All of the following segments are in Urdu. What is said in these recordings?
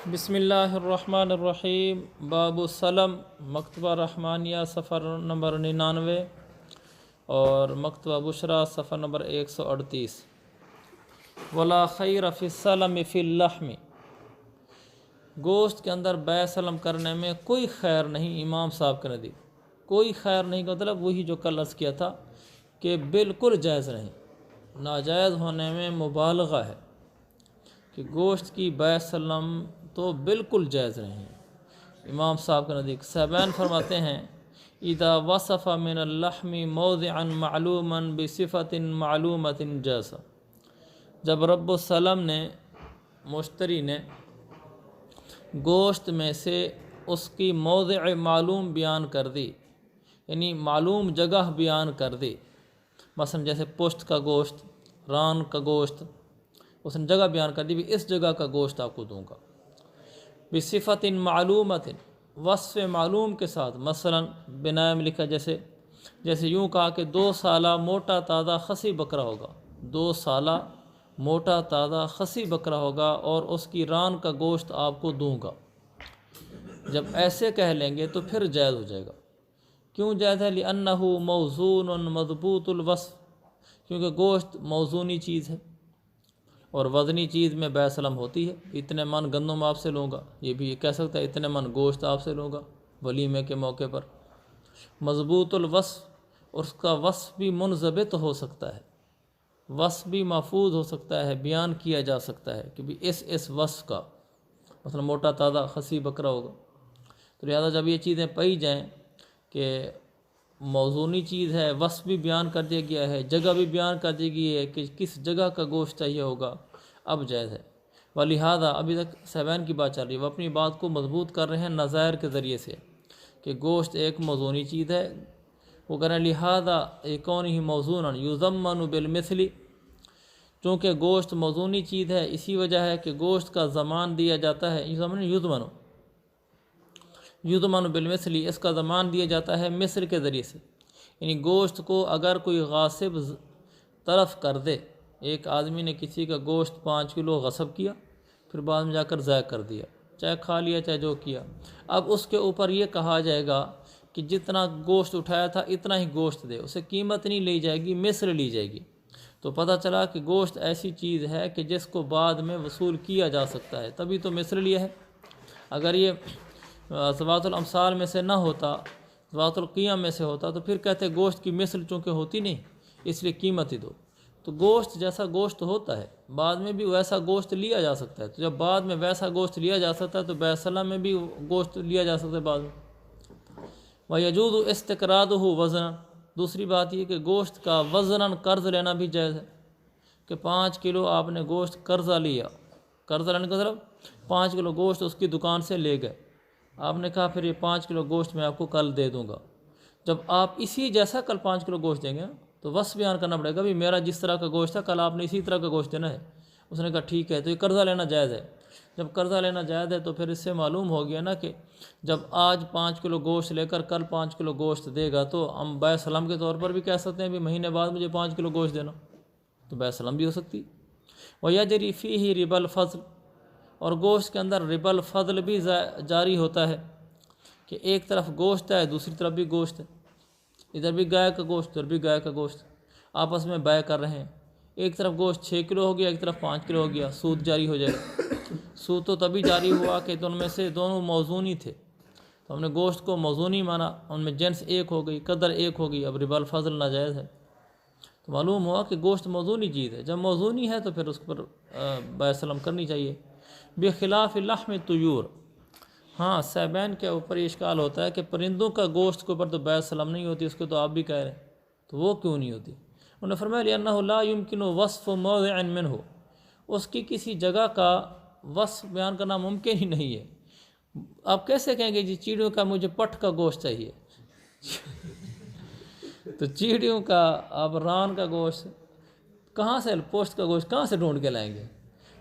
بسم اللہ الرحمن الرحیم باب السلم مکتبہ رحمانیہ صفحہ نمبر 99 اور مکتبہ بشرا صفحہ نمبر 138۔ ولا خیر فی السلم فی اللحم، گوشت کے اندر بیع سلم کرنے میں کوئی خیر نہیں امام صاحب کے نزدیک۔ کوئی خیر نہیں کا مطلب وہی جو کل عرض کیا تھا کہ بالکل جائز نہیں، ناجائز ہونے میں مبالغہ ہے کہ گوشت کی بیع سلم تو بالکل جائز نہیں۔ امام صاحب کے نزدیک صاحبین فرماتے ہیں اذا وصف من اللحم موضعا معلوما بصفت معلومۃ جاز، جب رب السلم نے مشتری نے گوشت میں سے اس کی موضع معلوم بیان کر دی، یعنی معلوم جگہ بیان کر دی، مثلا جیسے پشت کا گوشت، ران کا گوشت، اس نے جگہ بیان کر دی بھی اس جگہ کا گوشت آپ کو دوں گا، بصفت معلومۃ، وصف معلوم کے ساتھ، مثلا بنائے میں لکھا جیسے یوں کہا کہ 2 سالہ موٹا تازہ خصی بکرا ہوگا، 2 سالہ موٹا تازہ خصی بکرا ہوگا اور اس کی ران کا گوشت آپ کو دوں گا۔ جب ایسے کہہ لیں گے تو پھر جائز ہو جائے گا۔ کیوں جائز ہے؟ لأنہ موزون مضبوط الوصف، کیونکہ گوشت موزونی چیز ہے اور وزنی چیز میں بیع سلم ہوتی ہے۔ اتنے من گندم آپ سے لوں گا، یہ بھی کہہ سکتا ہے اتنے من گوشت آپ سے لوں گا ولیمے کے موقع پر۔ مضبوط الوصف، اور اس کا وصف بھی منضبط ہو سکتا ہے، وصف بھی محفوظ ہو سکتا ہے، بیان کیا جا سکتا ہے کہ بھی اس وصف کا، مثلا موٹا تازہ خصی بکرا ہوگا۔ تو لہذا جب یہ چیزیں پائی جائیں کہ موزونی چیز ہے، وصف بھی بیان کر دیا گیا ہے، جگہ بھی بیان کر دی گئی ہے کہ کس جگہ کا گوشت چاہیے ہوگا، اب جائز ہے۔ ولہذا ابھی تک صاحبین کی بات چل رہی ہے، وہ اپنی بات کو مضبوط کر رہے ہیں نظائر کے ذریعے سے کہ گوشت ایک موزونی چیز ہے، وہ کہہ رہے ہیں لہذا کونہ موزونا یضمن بالمثل، چونکہ گوشت موزونی چیز ہے اسی وجہ ہے کہ گوشت کا ضمان دیا جاتا ہے، یضمن بالمثل، اس کا ضمان دیا جاتا ہے مثل کے ذریعے سے، یعنی گوشت کو اگر کوئی غاصب طرف کر دے، ایک آدمی نے کسی کا گوشت 5 کلو غصب کیا، پھر بعد میں جا کر ضائع کر دیا، چاہے کھا لیا چاہے جو کیا، اب اس کے اوپر یہ کہا جائے گا کہ جتنا گوشت اٹھایا تھا اتنا ہی گوشت دے، اسے قیمت نہیں لی جائے گی، مثل لی جائے گی۔ تو پتہ چلا کہ گوشت ایسی چیز ہے کہ جس کو بعد میں وصول کیا جا سکتا ہے، تبھی تو مثل لیا ہے۔ اگر یہ ذوات الامثال میں سے نہ ہوتا، ذوات القیم میں سے ہوتا، تو پھر کہتے گوشت کی مثل چونکہ ہوتی نہیں اس لیے قیمت ہی دو۔ تو گوشت جیسا گوشت ہوتا ہے بعد میں بھی ویسا گوشت لیا جا سکتا ہے، تو جب بعد میں ویسا گوشت لیا جا سکتا ہے تو بیع سلم میں بھی گوشت لیا جا سکتا ہے بعد میں۔ وَيَجُوزُ اسْتِقْرَاضُهُ وزنا، دوسری بات یہ کہ گوشت کا وزناً قرض لینا بھی جائز ہے، کہ 5 کلو آپ نے گوشت قرضہ لیا، قرضہ لینے کا مطلب 5 کلو گوشت اس کی دکان سے لے گئے، آپ نے کہا پھر یہ 5 کلو گوشت میں آپ کو کل دے دوں گا، جب آپ اسی جیسا کل 5 کلو گوشت دیں گے تو وصف بیان کرنا پڑے گا بھی میرا جس طرح کا گوشت تھا کل آپ نے اسی طرح کا گوشت دینا ہے۔ اس نے کہا ٹھیک ہے، تو یہ قرضہ لینا جائز ہے۔ جب قرضہ لینا جائز ہے تو پھر اس سے معلوم ہو گیا نا کہ جب آج 5 کلو گوشت لے کر کل 5 کلو گوشت دے گا تو ہم بیع سلم کے طور پر بھی کہہ سکتے ہیں بھی مہینے بعد مجھے 5 کلو گوشت دینا، تو بیع سلم بھی ہو سکتی۔ وَيَجْرِي فِيهِ رِبَا الْفَضْلِ، اور گوشت کے اندر ربا الفضل بھی جاری ہوتا ہے کہ ایک طرف گوشت ہے دوسری طرف بھی گوشت ہے، ادھر بھی گائے کا گوشت ادھر بھی گائے کا گوشت، آپس میں بیع کر رہے ہیں، ایک طرف گوشت 6 کلو ہو گیا ایک طرف 5 کلو ہو گیا، سود جاری ہو جائے گا۔ سود تو تبھی جاری ہوا کہ ان میں سے دونوں موزونی تھے، تو ہم نے گوشت کو موزونی مانا، ان میں جنس ایک ہو گئی، قدر ایک ہو گئی، اب ربا الفضل ناجائز ہے۔ تو معلوم ہوا کہ گوشت موزونی چیز ہے، جب موزونی ہے تو پھر اس پر بیع سلم کرنی چاہیے۔ بخلاف لحم الطیور، ہاں صاحبین کے اوپر یہ اشکال ہوتا ہے کہ پرندوں کا گوشت کے اوپر تو بیع سلم نہیں ہوتی، اس کو تو آپ بھی کہہ رہے ہیں، تو وہ کیوں نہیں ہوتی؟ انہوں نے فرمایا لأنہ لا يمكن وصف موضع منہ، اس کی کسی جگہ کا وصف بیان کرنا ممکن ہی نہیں ہے۔ آپ کیسے کہیں گے جی چیڑیوں کا مجھے پٹھ کا گوشت چاہیے، تو چیڑیوں کا آپ ران کا گوشت کہاں سے، پوشت کا گوشت کہاں سے ڈھونڈ کے لائیں گے؟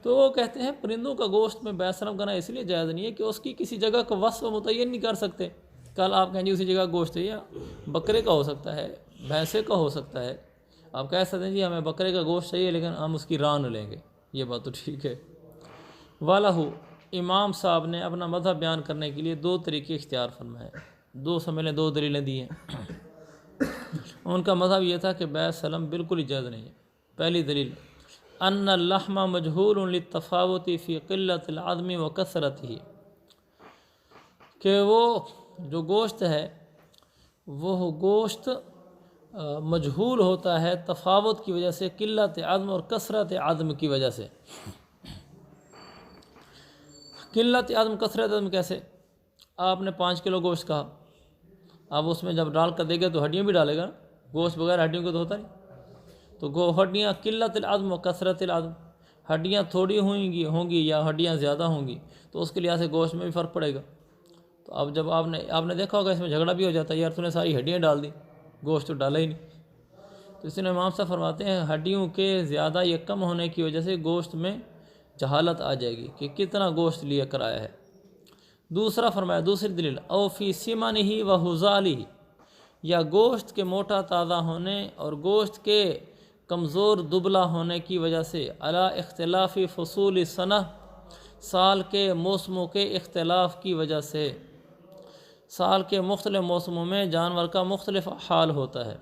تو وہ کہتے ہیں پرندوں کا گوشت میں بیع سلم کرنا اس لیے جائز نہیں ہے کہ اس کی کسی جگہ کا وصف متعین نہیں کر سکتے۔ کل آپ کہیں جی اسی جگہ گوشت ہے، یا بکرے کا ہو سکتا ہے، بھینسے کا ہو سکتا ہے، آپ کہہ سکتے ہیں جی ہمیں بکرے کا گوشت چاہیے لیکن ہم اس کی ران لیں گے، یہ بات تو ٹھیک ہے۔ وَلَهُ، امام صاحب نے اپنا مذہب بیان کرنے کے لیے دو طریقے اختیار فرمائے، دو سمجھ دو دلیلیں دی ہیں۔ ان کا مذہب یہ تھا کہ بیع سلم بالکل ہی جائز نہیں ہے۔ پہلی دلیل ان اللحم مجہول للتفاوت فی قلت العظم و کثرتہ، کہ وہ جو گوشت ہے وہ گوشت مجہول ہوتا ہے تفاوت کی وجہ سے، قلت عظم اور کثرت عظم کی وجہ سے۔ قلت عظم کثرت عظم کیسے؟ آپ نے 5 کلو گوشت کہا، اب اس میں جب ڈال کر دے گا تو ہڈیاں بھی ڈالے گا، گوشت بغیر ہڈیوں کو تو ہوتا نہیں، تو ہڈیاں قلت العظم و کثرت العظم، ہڈیاں تھوڑی ہوں گی یا ہڈیاں زیادہ ہوں گی تو اس کے لحاظ سے گوشت میں بھی فرق پڑے گا۔ تو اب جب آپ نے دیکھا ہوگا اس میں جھگڑا بھی ہو جاتا ہے، یار تو نے ساری ہڈیاں ڈال دی، گوشت تو ڈالا ہی نہیں۔ تو اس نے امام صاحب فرماتے ہیں ہڈیوں کے زیادہ یا کم ہونے کی وجہ سے گوشت میں جہالت آ جائے گی کہ کتنا گوشت لیا کر آیا ہے۔ دوسرا فرمایا، دوسری دلیل او فی سمنہ و حزالہ، یا گوشت کے موٹا تازہ ہونے اور گوشت کے کمزور دبلا ہونے کی وجہ سے، علی اختلاف فصول سنہ، سال کے موسموں کے اختلاف کی وجہ سے، سال کے مختلف موسموں میں جانور کا مختلف حال ہوتا ہے۔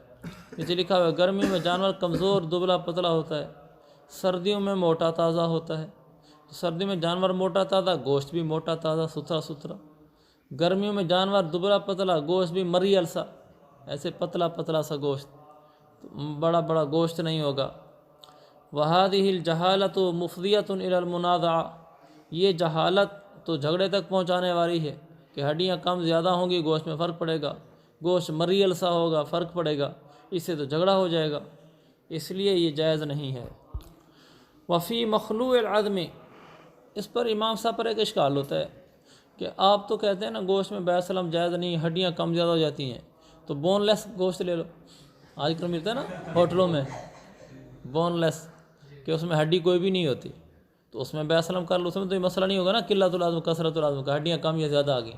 اسے لکھا ہوا ہے گرمیوں میں جانور کمزور دبلا پتلا ہوتا ہے، سردیوں میں موٹا تازہ ہوتا ہے۔ سردی میں جانور موٹا تازہ، گوشت بھی موٹا تازہ ستھرا۔ گرمیوں میں جانور دبلا پتلا، گوشت بھی مریل سا، ایسے پتلا سا گوشت، بڑا گوشت نہیں ہوگا۔ وَهَذِهِ الْجَهَالَةُ مُفْضِيَةٌ إِلَى الْمُنَازَعَةِ، یہ جہالت تو جھگڑے تک پہنچانے والی ہے کہ ہڈیاں کم زیادہ ہوں گی، گوشت میں فرق پڑے گا، گوشت مریل سا ہوگا، فرق پڑے گا، اس سے تو جھگڑا ہو جائے گا، اس لیے یہ جائز نہیں ہے۔ وفی مخلوع العظم، اس پر امام صاحب پر ایک اشکال ہوتا ہے کہ آپ تو کہتے ہیں نا گوشت میں بیع سلم جائز نہیں، ہڈیاں کم زیادہ ہو جاتی ہیں، تو بون لیس گوشت لے لو، آج کل ملتا ہے نا ہوٹلوں میں بون لیس، کہ اس میں ہڈی کوئی بھی نہیں ہوتی، تو اس میں بیع سلم کر لو، اس میں تو یہ مسئلہ نہیں ہوگا نا قلت العظم کثرت العظم کا، ہڈیاں کم یا زیادہ آ گئی۔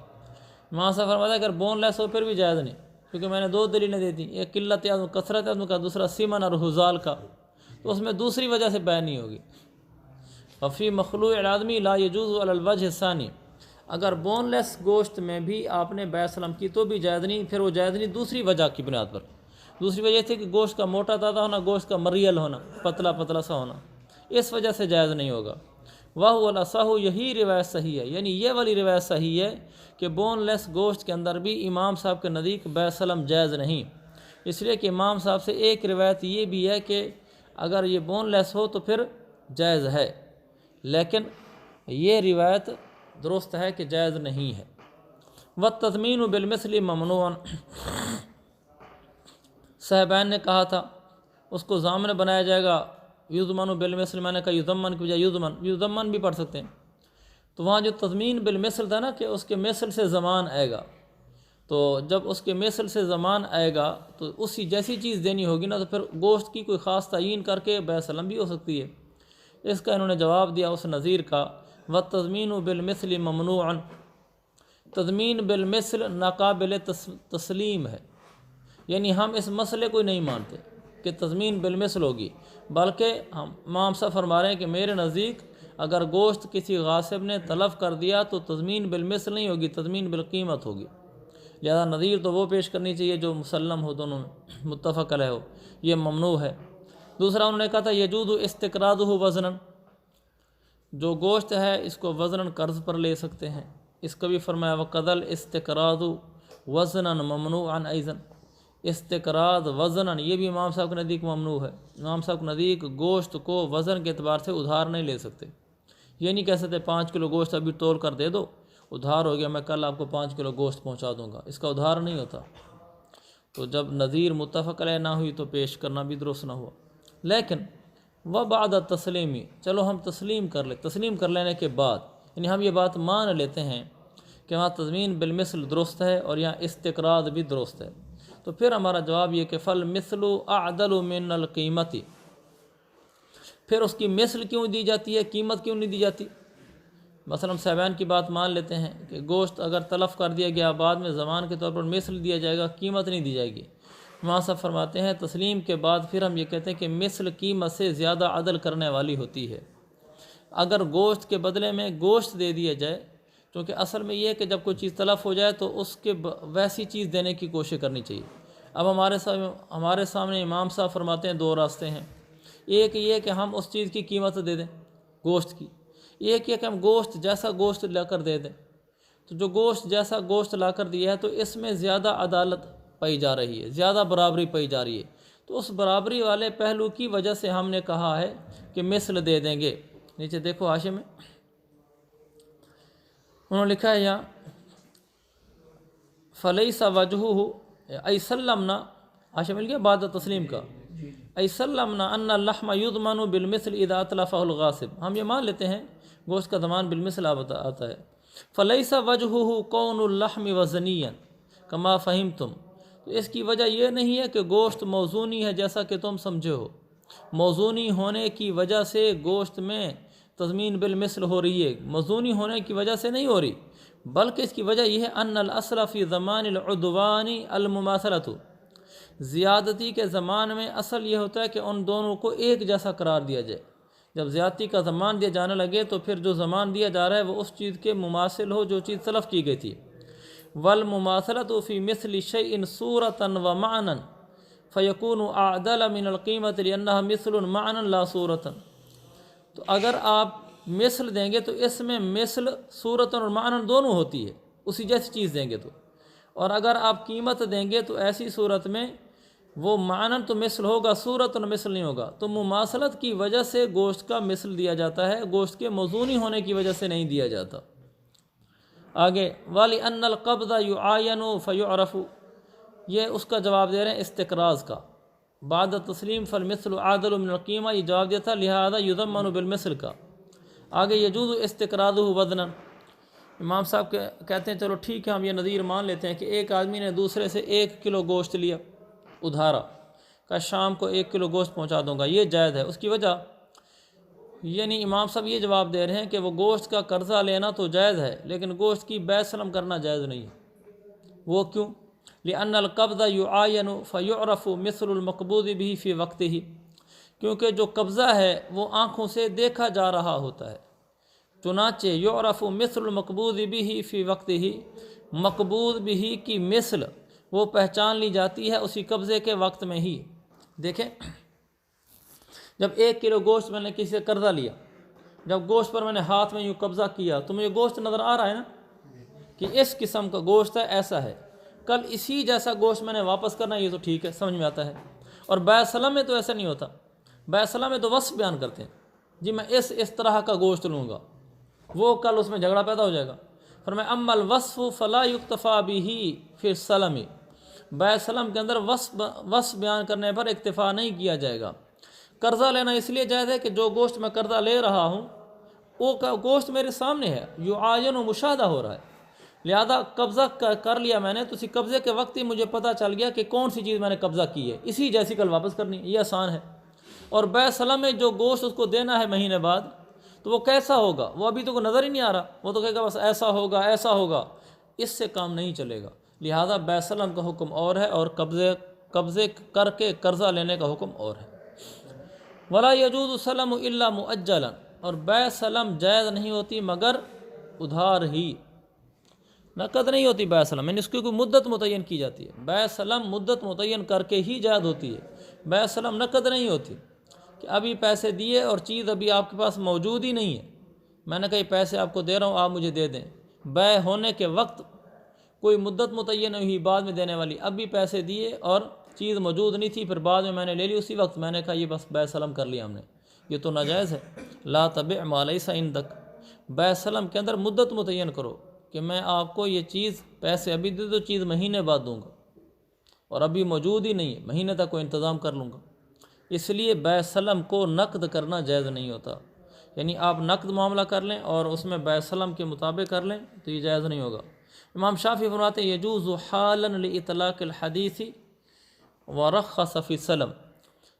امام صاحب فرماتا ہے اگر بون لیس ہو پھر بھی جائز نہیں، کیونکہ میں نے دو دلیلیں دی تھیں، ایک قلت عظم کثرت عظم کا، دوسرا سمن اور حزال کا، تو اس میں دوسری وجہ سے بیع نہیں ہوگی۔ وفی مخلوع العظم لا یجوز علی الوجہ الثانی، اگر بون لیس گوشت میں بھی آپ نے بیع سلم کی تو بھی جائز نہیں، پھر وہ جائز نہیں دوسری وجہ کی بنیاد پر۔ دوسری وجہ تھی کہ گوشت کا موٹا تازہ ہونا، گوشت کا مریل ہونا، پتلا سا ہونا، اس وجہ سے جائز نہیں ہوگا۔ وَهُوَ الْأَصَحُّ، یہی روایت صحیح ہے، یعنی یہ والی روایت صحیح ہے کہ بون لیس گوشت کے اندر بھی امام صاحب کے نزدیک بیع سلم جائز نہیں، اس لیے کہ امام صاحب سے ایک روایت یہ بھی ہے کہ اگر یہ بون لیس ہو تو پھر جائز ہے، لیکن یہ روایت درست ہے کہ جائز نہیں ہے۔ وَالتَّضْمِينُ بِالْمِثْلِ مَمْنُوعٌ، صاحبین نے کہا تھا اس کو ضامن بنایا جائے گا، یضمن بالمثل، میں نے کہا یضمن کی بجائے یضمن بھی پڑھ سکتے ہیں، تو وہاں جو تضمین بالمثل تھا نا کہ اس کے مثل سے زمان آئے گا، تو جب اس کے مثل سے زمان آئے گا تو اسی جیسی چیز دینی ہوگی نا، تو پھر گوشت کی کوئی خاص تعین کر کے بیع سلم بھی ہو سکتی ہے۔ اس کا انہوں نے جواب دیا اس نظیر کا، وَالتَّضْمِينُ بِالْمِثْلِ مَمْنُوعٌ، تضمین بالمثل ناقابل تسلیم ہے، یعنی ہم اس مسئلے کو نہیں مانتے کہ تضمین بالمثل ہوگی، بلکہ ہم امام صاحب فرما رہے ہیں کہ میرے نزدیک اگر گوشت کسی غاصب نے تلف کر دیا تو تضمین بالمثل نہیں ہوگی، تضمین بالقیمت ہوگی، لہذا نظیر تو وہ پیش کرنی چاہیے جو مسلم ہو، دونوں میں متفق علیہ ہو، یہ ممنوع ہے۔ دوسرا انہوں نے کہا تھا یجوز استقراضہ وزنا، جو گوشت ہے اس کو وزناً قرض پر لے سکتے ہیں، اس کا بھی فرمایا وقد الاستقراض وزنا ممنوعا ایضا، استقراض وزناً یہ بھی امام صاحب کے نزدیک ممنوع ہے۔ امام صاحب کے نزدیک گوشت کو وزن کے اعتبار سے ادھار نہیں لے سکتے، یہ نہیں کہہ سکتے 5 کلو گوشت ابھی تول کر دے دو، ادھار ہو گیا، میں کل آپ کو 5 کلو گوشت پہنچا دوں گا، اس کا ادھار نہیں ہوتا۔ تو جب نظیر متفق علیہ نہ ہوئی تو پیش کرنا بھی درست نہ ہوا۔ لیکن وبعد تسلیمی، چلو ہم تسلیم کر لیں، تسلیم کر لینے کے بعد یعنی ہم یہ بات مان لیتے ہیں کہ وہاں تضمین بالمثل درست ہے اور یہاں استقراض بھی درست ہے، تو پھر ہمارا جواب یہ کہ فالمثل اعدل من القیمت، پھر اس کی مثل کیوں دی جاتی ہے، قیمت کیوں نہیں دی جاتی؟ مثلا صاحبین کی بات مان لیتے ہیں کہ گوشت اگر تلف کر دیا گیا بعد میں زمان کے طور پر مثل دیا جائے گا، قیمت نہیں دی جائے گی۔ وہاں صاحب فرماتے ہیں تسلیم کے بعد پھر ہم یہ کہتے ہیں کہ مثل قیمت سے زیادہ عدل کرنے والی ہوتی ہے، اگر گوشت کے بدلے میں گوشت دے دیا جائے، کیونکہ اصل میں یہ ہے کہ جب کوئی چیز تلف ہو جائے تو اس کے ویسی چیز دینے کی کوشش کرنی چاہیے۔ اب ہمارے سامنے امام صاحب فرماتے ہیں دو راستے ہیں، ایک یہ کہ ہم اس چیز کی قیمت دے دیں گوشت کی، ایک یہ کہ ہم گوشت جیسا گوشت لا کر دے دیں۔ تو جو گوشت جیسا گوشت لا کر دیا ہے تو اس میں زیادہ عدالت پائی جا رہی ہے، زیادہ برابری پائی جا رہی ہے، تو اس برابری والے پہلو کی وجہ سے ہم نے کہا ہے کہ مثل دے دیں گے۔ نیچے دیکھو حاشیے میں انہوں نے لکھا ہے یہاں فلیس وجہہ ای سلمنا، حاشیے مل گیا بعد تسلیم کا، ای سلمنا ان اللحم یضمن بالمثل اذا اتلفہ الغاصب، ہم یہ مان لیتے ہیں گوشت کا ضمان بالمثل آتا ہے۔ فلیس وجہہ کون اللحم وزنیا کما فہمتم، تو اس کی وجہ یہ نہیں ہے کہ گوشت موزونی ہے جیسا کہ تم سمجھے ہو، موزونی ہونے کی وجہ سے گوشت میں تضمین بالمثل ہو رہی ہے، موزونی ہونے کی وجہ سے نہیں ہو رہی، بلکہ اس کی وجہ یہ ہے ان الاصل فی ضمان العدوان المماثلۃ، زیادتی کے زمان میں اصل یہ ہوتا ہے کہ ان دونوں کو ایک جیسا قرار دیا جائے۔ جب زیادتی کا زمان دیا جانے لگے تو پھر جو زمان دیا جا رہا ہے وہ اس چیز کے مماثل ہو جو چیز تلف کی گئی تھی۔ والمماثلۃ فی مثل شیء صورۃ و معنی فیکون اعدل من القیمۃ لانها مثل معنی لا صورۃ، تو اگر آپ مثل دیں گے تو اس میں مثل صورت اور معنی دونوں ہوتی ہے، اسی جیسی چیز دیں گے تو، اور اگر آپ قیمت دیں گے تو ایسی صورت میں وہ معنی تو مثل ہوگا، صورت اور مثل نہیں ہوگا، تو مماثلت کی وجہ سے گوشت کا مثل دیا جاتا ہے، گوشت کے موزونی ہونے کی وجہ سے نہیں دیا جاتا۔ آگے وَلِأَنَّ الْقَبْضَ يُعَايَنُ فَيُعْرَفُ، یہ اس کا جواب دے رہے ہیں استقراض کا، بعد تسلیم فالمثل عادل من القیمہ، یہ جواب دیا تھا لہذا یضمن بالمثل کا۔ آگے یجوز استقراضہ وزنا، امام صاحب کہتے ہیں چلو ٹھیک ہے ہم یہ نظیر مان لیتے ہیں کہ ایک آدمی نے دوسرے سے 1 کلو گوشت لیا ادھارا، کہ شام کو 1 کلو گوشت پہنچا دوں گا، یہ جائز ہے۔ اس کی وجہ یعنی امام صاحب یہ جواب دے رہے ہیں کہ وہ گوشت کا قرضہ لینا تو جائز ہے لیکن گوشت کی بیع سلم کرنا جائز نہیں ہے۔ وہ کیوں؟ لأن القبض يعاين فيعرف مثل المقبوض به في وقته، کیونکہ جو قبضہ ہے وہ آنکھوں سے دیکھا جا رہا ہوتا ہے، چنانچہ یعرف مثل المقبوض به في وقته، مقبوض به کی مثل وہ پہچان لی جاتی ہے اسی قبضے کے وقت میں ہی۔ دیکھیں جب 1 کلو گوشت میں نے کسی سے قرضہ لیا، جب گوشت پر میں نے ہاتھ میں یوں قبضہ کیا تو مجھے گوشت نظر آ رہا ہے نا کہ اس قسم کا گوشت ہے، ایسا ہے، کل اسی جیسا گوشت میں نے واپس کرنا، یہ تو ٹھیک ہے سمجھ میں آتا ہے۔ اور بیع سلم میں تو ایسا نہیں ہوتا، بیع سلم میں تو وصف بیان کرتے ہیں، جی میں اس طرح کا گوشت لوں گا، وہ کل اس میں جھگڑا پیدا ہو جائے گا۔ فرمایا اما الوصف فلا یکتفی بہ فی السلم، بیع سلم کے اندر وصف بیان کرنے پر اکتفا نہیں کیا جائے گا۔ قرضہ لینا اس لیے جائز ہے کہ جو گوشت میں قرضہ لے رہا ہوں وہ گوشت میرے سامنے ہے، یعاین و مشاہدہ ہو رہا ہے، لہذا قبضہ کر لیا میں نے تو اسی قبضے کے وقت ہی مجھے پتہ چل گیا کہ کون سی چیز میں نے قبضہ کی ہے، اسی جیسی کل واپس کرنی ہے، یہ آسان ہے۔ اور بیع سلم میں جو گوشت اس کو دینا ہے مہینے بعد تو وہ کیسا ہوگا، وہ ابھی تو کو نظر ہی نہیں آ رہا، وہ تو کہے گا بس ایسا ہوگا ایسا ہوگا، اس سے کام نہیں چلے گا۔ لہذا بیع سلم کا حکم اور ہے اور قبضے کر کے قرضہ لینے کا حکم اور ہے۔ ولا یجوز سلم الا مؤجلا، اور بیع سلم جائز نہیں ہوتی مگر ادھار ہی، نقد نہیں ہوتی بیع سلم، یعنی اس کی کوئی مدت متعین کی جاتی ہے، بیع سلم مدت متعین کر کے ہی جائز ہوتی ہے، بیع سلم نقد نہیں ہوتی کہ ابھی پیسے دیے اور چیز ابھی آپ کے پاس موجود ہی نہیں ہے، میں نے کہا یہ پیسے آپ کو دے رہا ہوں آپ مجھے دے دیں، بیع ہونے کے وقت کوئی مدت متعین نہیں ہوئی بعد میں دینے والی، اب بھی پیسے دیے اور چیز موجود نہیں تھی پھر بعد میں نے لے لی، اسی وقت میں نے کہا یہ بس بیع سلم کر لیا ہم نے، یہ تو ناجائز ہے۔ لا تبع ما لیس عندک، بیع سلم کے اندر مدت متعین کرو کہ میں آپ کو یہ چیز پیسے ابھی دے دو، چیز مہینے بعد دوں گا اور ابھی موجود ہی نہیں ہے، مہینے تک کوئی انتظام کر لوں گا، اس لیے بیع سلم کو نقد کرنا جائز نہیں ہوتا، یعنی آپ نقد معاملہ کر لیں اور اس میں بیع سلم کے مطابق کر لیں تو یہ جائز نہیں ہوگا۔ امام شافعی فرماتے ہیں یجوز حالا لاطلاق الحدیث ورخص فی السلم،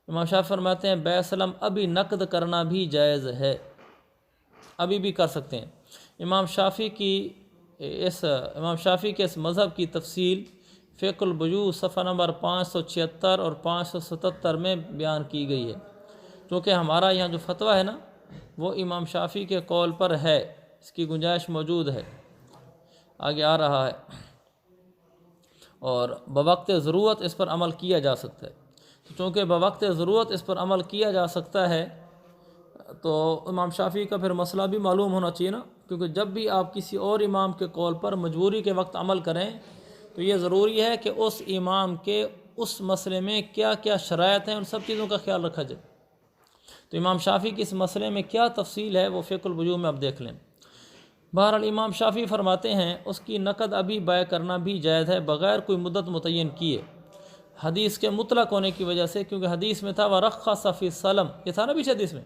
امام شافعی فرماتے ہیں بیع سلم ابھی نقد کرنا بھی جائز ہے، ابھی بھی کر سکتے ہیں۔ امام شافعی کے اس مذہب کی تفصیل فقہ البیوع صفحہ نمبر 576 اور 577 میں بیان کی گئی ہے، کیونکہ ہمارا یہاں جو فتویٰ ہے نا وہ امام شافعی کے قول پر ہے، اس کی گنجائش موجود ہے، آگے آ رہا ہے، اور بوقت ضرورت اس پر عمل کیا جا سکتا ہے۔ چونکہ بوقت ضرورت اس پر عمل کیا جا سکتا ہے تو امام شافعی کا پھر مسئلہ بھی معلوم ہونا چاہیے نا، کیونکہ جب بھی آپ کسی اور امام کے قول پر مجبوری کے وقت عمل کریں تو یہ ضروری ہے کہ اس امام کے اس مسئلے میں کیا کیا شرائط ہیں، ان سب چیزوں کا خیال رکھا جائے۔ تو امام شافعی کی اس مسئلے میں کیا تفصیل ہے وہ فقہ الوجوہ میں اب دیکھ لیں۔ بہرحال امام شافعی فرماتے ہیں اس کی نقد ابھی بیع کرنا بھی جائز ہے بغیر کوئی مدت متعین کیے، حدیث کے مطلق ہونے کی وجہ سے، کیونکہ حدیث میں تھا وَرَخَّصَ فِي السَّلَمِ، یہ تھا نا پیچھے حدیث میں،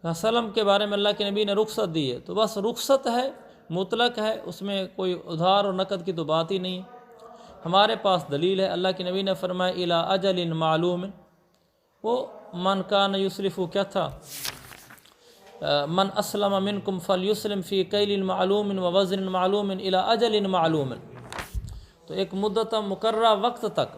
سلم کے بارے میں اللہ کے نبی نے رخصت دی ہے، تو بس رخصت ہے، مطلق ہے، اس میں کوئی ادھار اور نقد کی تو بات ہی نہیں ہے۔ ہمارے پاس دلیل ہے، اللہ کے نبی نے فرمایا اِلَىٰ أَجَلٍ مَعْلُومٍ، وہ من کان یسرف کیا تھا، من اسلم منکم فلیسلم فی کیل معلوم ووزن معلوم الی اجل معلوم، تو ایک مدت مقررہ وقت تک،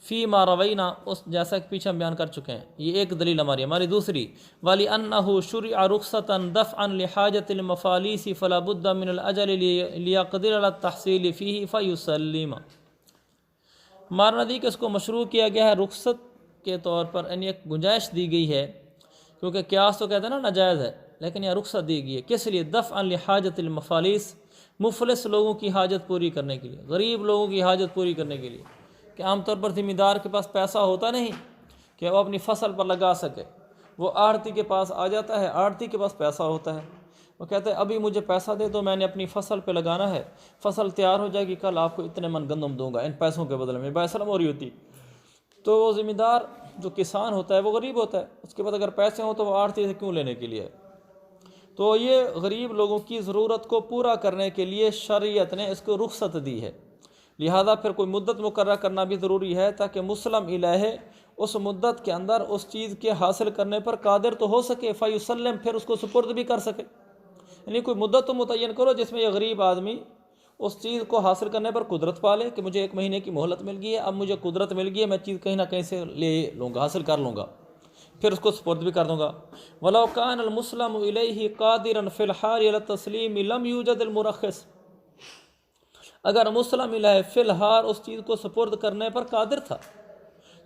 فی ما روینا، اس جیسا کہ پیچھے ہم بیان کر چکے ہیں، یہ ایک دلیل ہماری دوسری وَلِأَنَّهُ شُرِعَ رُخْصَةً دَفْعًا لِحَاجَةِ الْمَفَالِيسِ فَلَا بُدَّ مِنَ الْأَجَلِ لِيَقْدِرَ عَلَى التَّحْصِيلِ فِيهِ فَيُسَلِّمَ۔ ہمارا ندی کہ اس کو مشروع کیا گیا ہے رخصت کے طور پر، یعنی ایک گنجائش دی گئی ہے، کیونکہ قیاس تو کہتے ہیں نا ناجائز ہے، لیکن یہ رخصت دی گئی ہے کس لیے؟ دفعا لحاجت المفالس، مفلس لوگوں کی حاجت پوری کرنے کے لیے، غریب لوگوں کی حاجت پوری کرنے کے لیے، کہ عام طور پر ذمہ دار کے پاس پیسہ ہوتا نہیں کہ وہ اپنی فصل پر لگا سکے، وہ آڑتی کے پاس آ جاتا ہے، آڑتی کے پاس پیسہ ہوتا ہے، وہ کہتے ہیں ابھی مجھے پیسہ دے دو، میں نے اپنی فصل پہ لگانا ہے، فصل تیار ہو جائے گی، کل آپ کو اتنے من گندم دوں گا ان پیسوں کے بدلے میں، بیع سلم ہو رہی ہوتی۔ تو وہ ذمہ دار جو کسان ہوتا ہے وہ غریب ہوتا ہے، اس کے بعد اگر پیسے ہوں تو وہ آڑتی سے کیوں لینے کے لیے؟ تو یہ غریب لوگوں کی ضرورت کو پورا کرنے کے لیے شریعت نے اس کو رخصت دی ہے، لہذا پھر کوئی مدت مقررہ کرنا بھی ضروری ہے تاکہ مسلم الیہ اس مدت کے اندر اس چیز کے حاصل کرنے پر قادر تو ہو سکے، فیسلم، پھر اس کو سپرد بھی کر سکے۔ یعنی کوئی مدت تو متعین کرو جس میں یہ غریب آدمی اس چیز کو حاصل کرنے پر قدرت پا لے کہ مجھے 1 مہینے کی مہلت مل گئی ہے، اب مجھے قدرت مل گئی ہے، میں چیز کہیں نہ کہیں سے لے لوں گا، حاصل کر لوں گا، پھر اس کو سپرد بھی کر دوں گا۔ وَلَوْ كَانَ الْمُسْلَمُ إِلَيْهِ قَادِرًا فِي الْحَالِ عَلَى التَّسْلِيمِ لَمْ يُوجَدِ الْمُرَخِّص، اگر مسلم الہ فی الحال اس چیز کو سپرد کرنے پر قادر تھا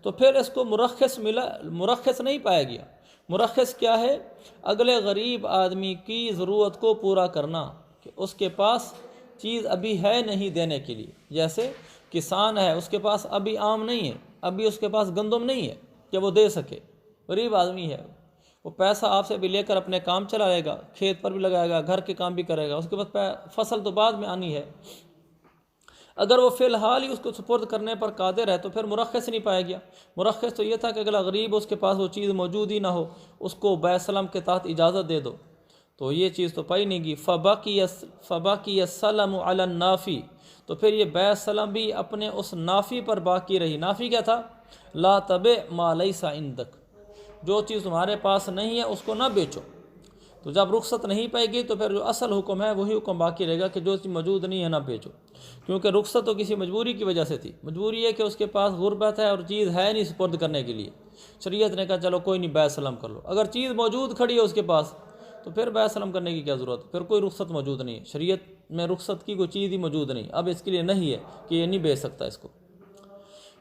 تو پھر اس کو مرخص ملا، مرخص نہیں پایا گیا۔ مرخص کیا ہے؟ اگلے غریب آدمی کی ضرورت کو پورا کرنا، کہ اس کے پاس چیز ابھی ہے نہیں دینے کے لیے، جیسے کسان ہے اس کے پاس ابھی آم نہیں ہے، ابھی اس کے پاس گندم نہیں ہے کہ وہ دے سکے، غریب آدمی ہے، وہ پیسہ آپ سے بھی لے کر اپنے کام چلا لے گا، کھیت پر بھی لگائے گا، گھر کے کام بھی کرے گا، اس کے بعد فصل تو بعد میں آنی ہے۔ اگر وہ فی الحال ہی اس کو سپرد کرنے پر قادر ہے تو پھر مرخص نہیں پایا گیا۔ مرخص تو یہ تھا کہ اگلا غریب اس کے پاس وہ چیز موجود ہی نہ ہو، اس کو بیع سلم کے تحت اجازت دے دو، تو یہ چیز تو پائی نہیں گی۔ فباقی السلم علی النافی، تو پھر یہ بیع سلم بھی اپنے اس نافی پر باقی رہی۔ نافی کیا تھا؟ لا تبع ما لیس عندک، جو چیز تمہارے پاس نہیں ہے اس کو نہ بیچو۔ تو جب رخصت نہیں پائے گی تو پھر جو اصل حکم ہے وہی حکم باقی رہے گا کہ جو چیز موجود نہیں ہے نہ بیچو، کیونکہ رخصت تو کسی مجبوری کی وجہ سے تھی، مجبوری ہے کہ اس کے پاس غربت ہے اور چیز ہے نہیں سپرد کرنے کے لیے، شریعت نے کہا چلو کوئی نہیں بیع سلم کر لو۔ اگر چیز موجود کھڑی ہے اس کے پاس تو پھر بیع سلم کرنے کی کیا ضرورت ہے؟ پھر کوئی رخصت موجود نہیں ہے، شریعت میں رخصت کی کوئی چیز ہی موجود نہیں، اب اس کے لیے نہیں ہے کہ یہ نہیں بیچ سکتا اس کو۔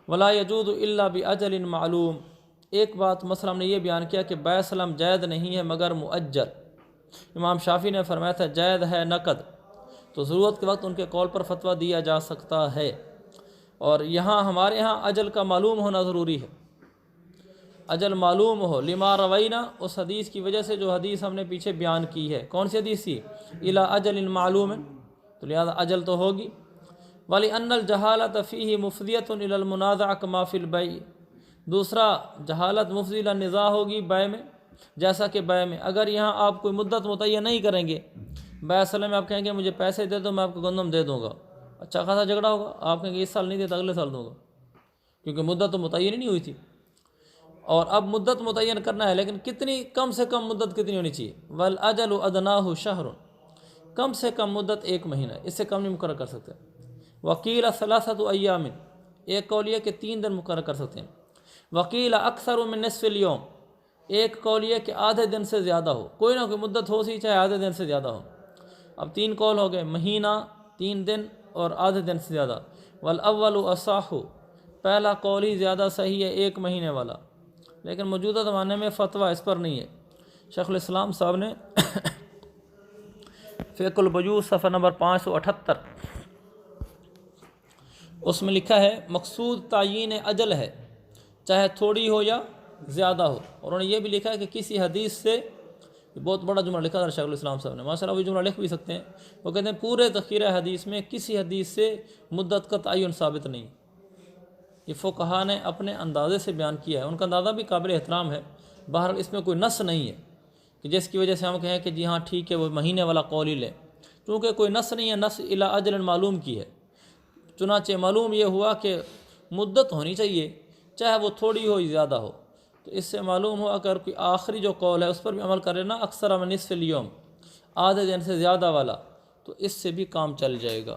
ولا يجوز الا باجل معلوم، ایک بات مثلا ہم نے یہ بیان کیا کہ بیع سلم جائز نہیں ہے مگر مؤجل۔ امام شافعی نے فرمایا تھا جائز ہے نقد، تو ضرورت کے وقت ان کے قول پر فتویٰ دیا جا سکتا ہے، اور یہاں ہمارے ہاں اجل کا معلوم ہونا ضروری ہے، اجل معلوم ہو، لما روینا، اس حدیث کی وجہ سے جو حدیث ہم نے پیچھے بیان کی ہے، کون سی حدیث تھی؟ الی اجل معلوم، تو لہذا اجل تو ہوگی۔ وَلِأَنَّ الْجَهَالَةَ فِيهِ مُفْضِيَةٌ إِلَى الْمُنَازَعَةِ كَمَا فِي الْبَيْعِ، دوسرا جہالت مفضی الی النزاع ہوگی بیع میں، جیسا کہ بیع میں اگر یہاں آپ کوئی مدت متعین نہیں کریں گے، بیع سلم میں آپ کہیں گے مجھے پیسے دے دو میں آپ کو گندم دے دوں گا، اچھا خاصا جھگڑا ہوگا، آپ کہیں گے اس سال نہیں دیتا اگلے سال دوں گا، کیونکہ مدت تو متعین ہی نہیں ہوئی تھی، اور اب مدت متعین کرنا ہے، لیکن کتنی کم سے کم مدت کتنی ہونی چاہیے؟ وَالْأَجَلُ أَدْنَاهُ شَهْرٌ، کم سے کم مدت 1 مہینہ ہے، اس سے کم نہیں مقرر کر سکتے۔ وَقِيلَ 3 أَيَّامٍ، ایک قول یہ کہ 3 دن مقرر کر سکتے ہیں۔ وَقِيلَ أَكْثَرُ مِن نِصْفِ الْيَوْمِ، ایک قول یہ کہ آدھے دن سے زیادہ ہو، کوئی نہ کوئی مدت ہو سی چاہے آدھے دن سے زیادہ ہو۔ اب 3 قول ہو گئے، مہینہ، 3 دن اور آدھے دن سے زیادہ۔ والاول اصح، پہلا قول ہی زیادہ صحیح ہے 1 مہینے والا، لیکن موجودہ زمانے میں فتویٰ اس پر نہیں ہے۔ شیخ الاسلام صاحب نے فقہ البیوع صفحہ نمبر 578 اس میں لکھا ہے مقصود تعیین اجل ہے، چاہے تھوڑی ہو یا زیادہ ہو۔ اور انہوں نے یہ بھی لکھا ہے کہ کسی حدیث سے، بہت بڑا جملہ لکھا تھا شیخ الاسلام صاحب نے، ماشاء اللہ وہ جملہ لکھ بھی سکتے ہیں۔ وہ کہتے ہیں پورے ذخیرہ حدیث میں کسی حدیث سے مدت کا تعین ثابت نہیں۔ یہ فقہا نے اپنے اندازے سے بیان کیا ہے، ان کا اندازہ بھی قابل احترام ہے۔ بہرحال اس میں کوئی نص نہیں ہے کہ جس کی وجہ سے ہم کہیں کہ جی ہاں ٹھیک ہے وہ مہینے والا قول ہی لیں، کیونکہ کوئی نص نہیں ہے، نص الی اجل معلوم کی ہے۔ چنانچہ معلوم یہ ہوا کہ مدت ہونی چاہیے، چاہے وہ تھوڑی ہو یا زیادہ ہو۔ تو اس سے معلوم ہوا اگر کوئی آخری جو قول ہے اس پر بھی عمل کرے نا، اکثر من نصف الیوم، آدھے دن سے زیادہ والا، تو اس سے بھی کام چل جائے گا۔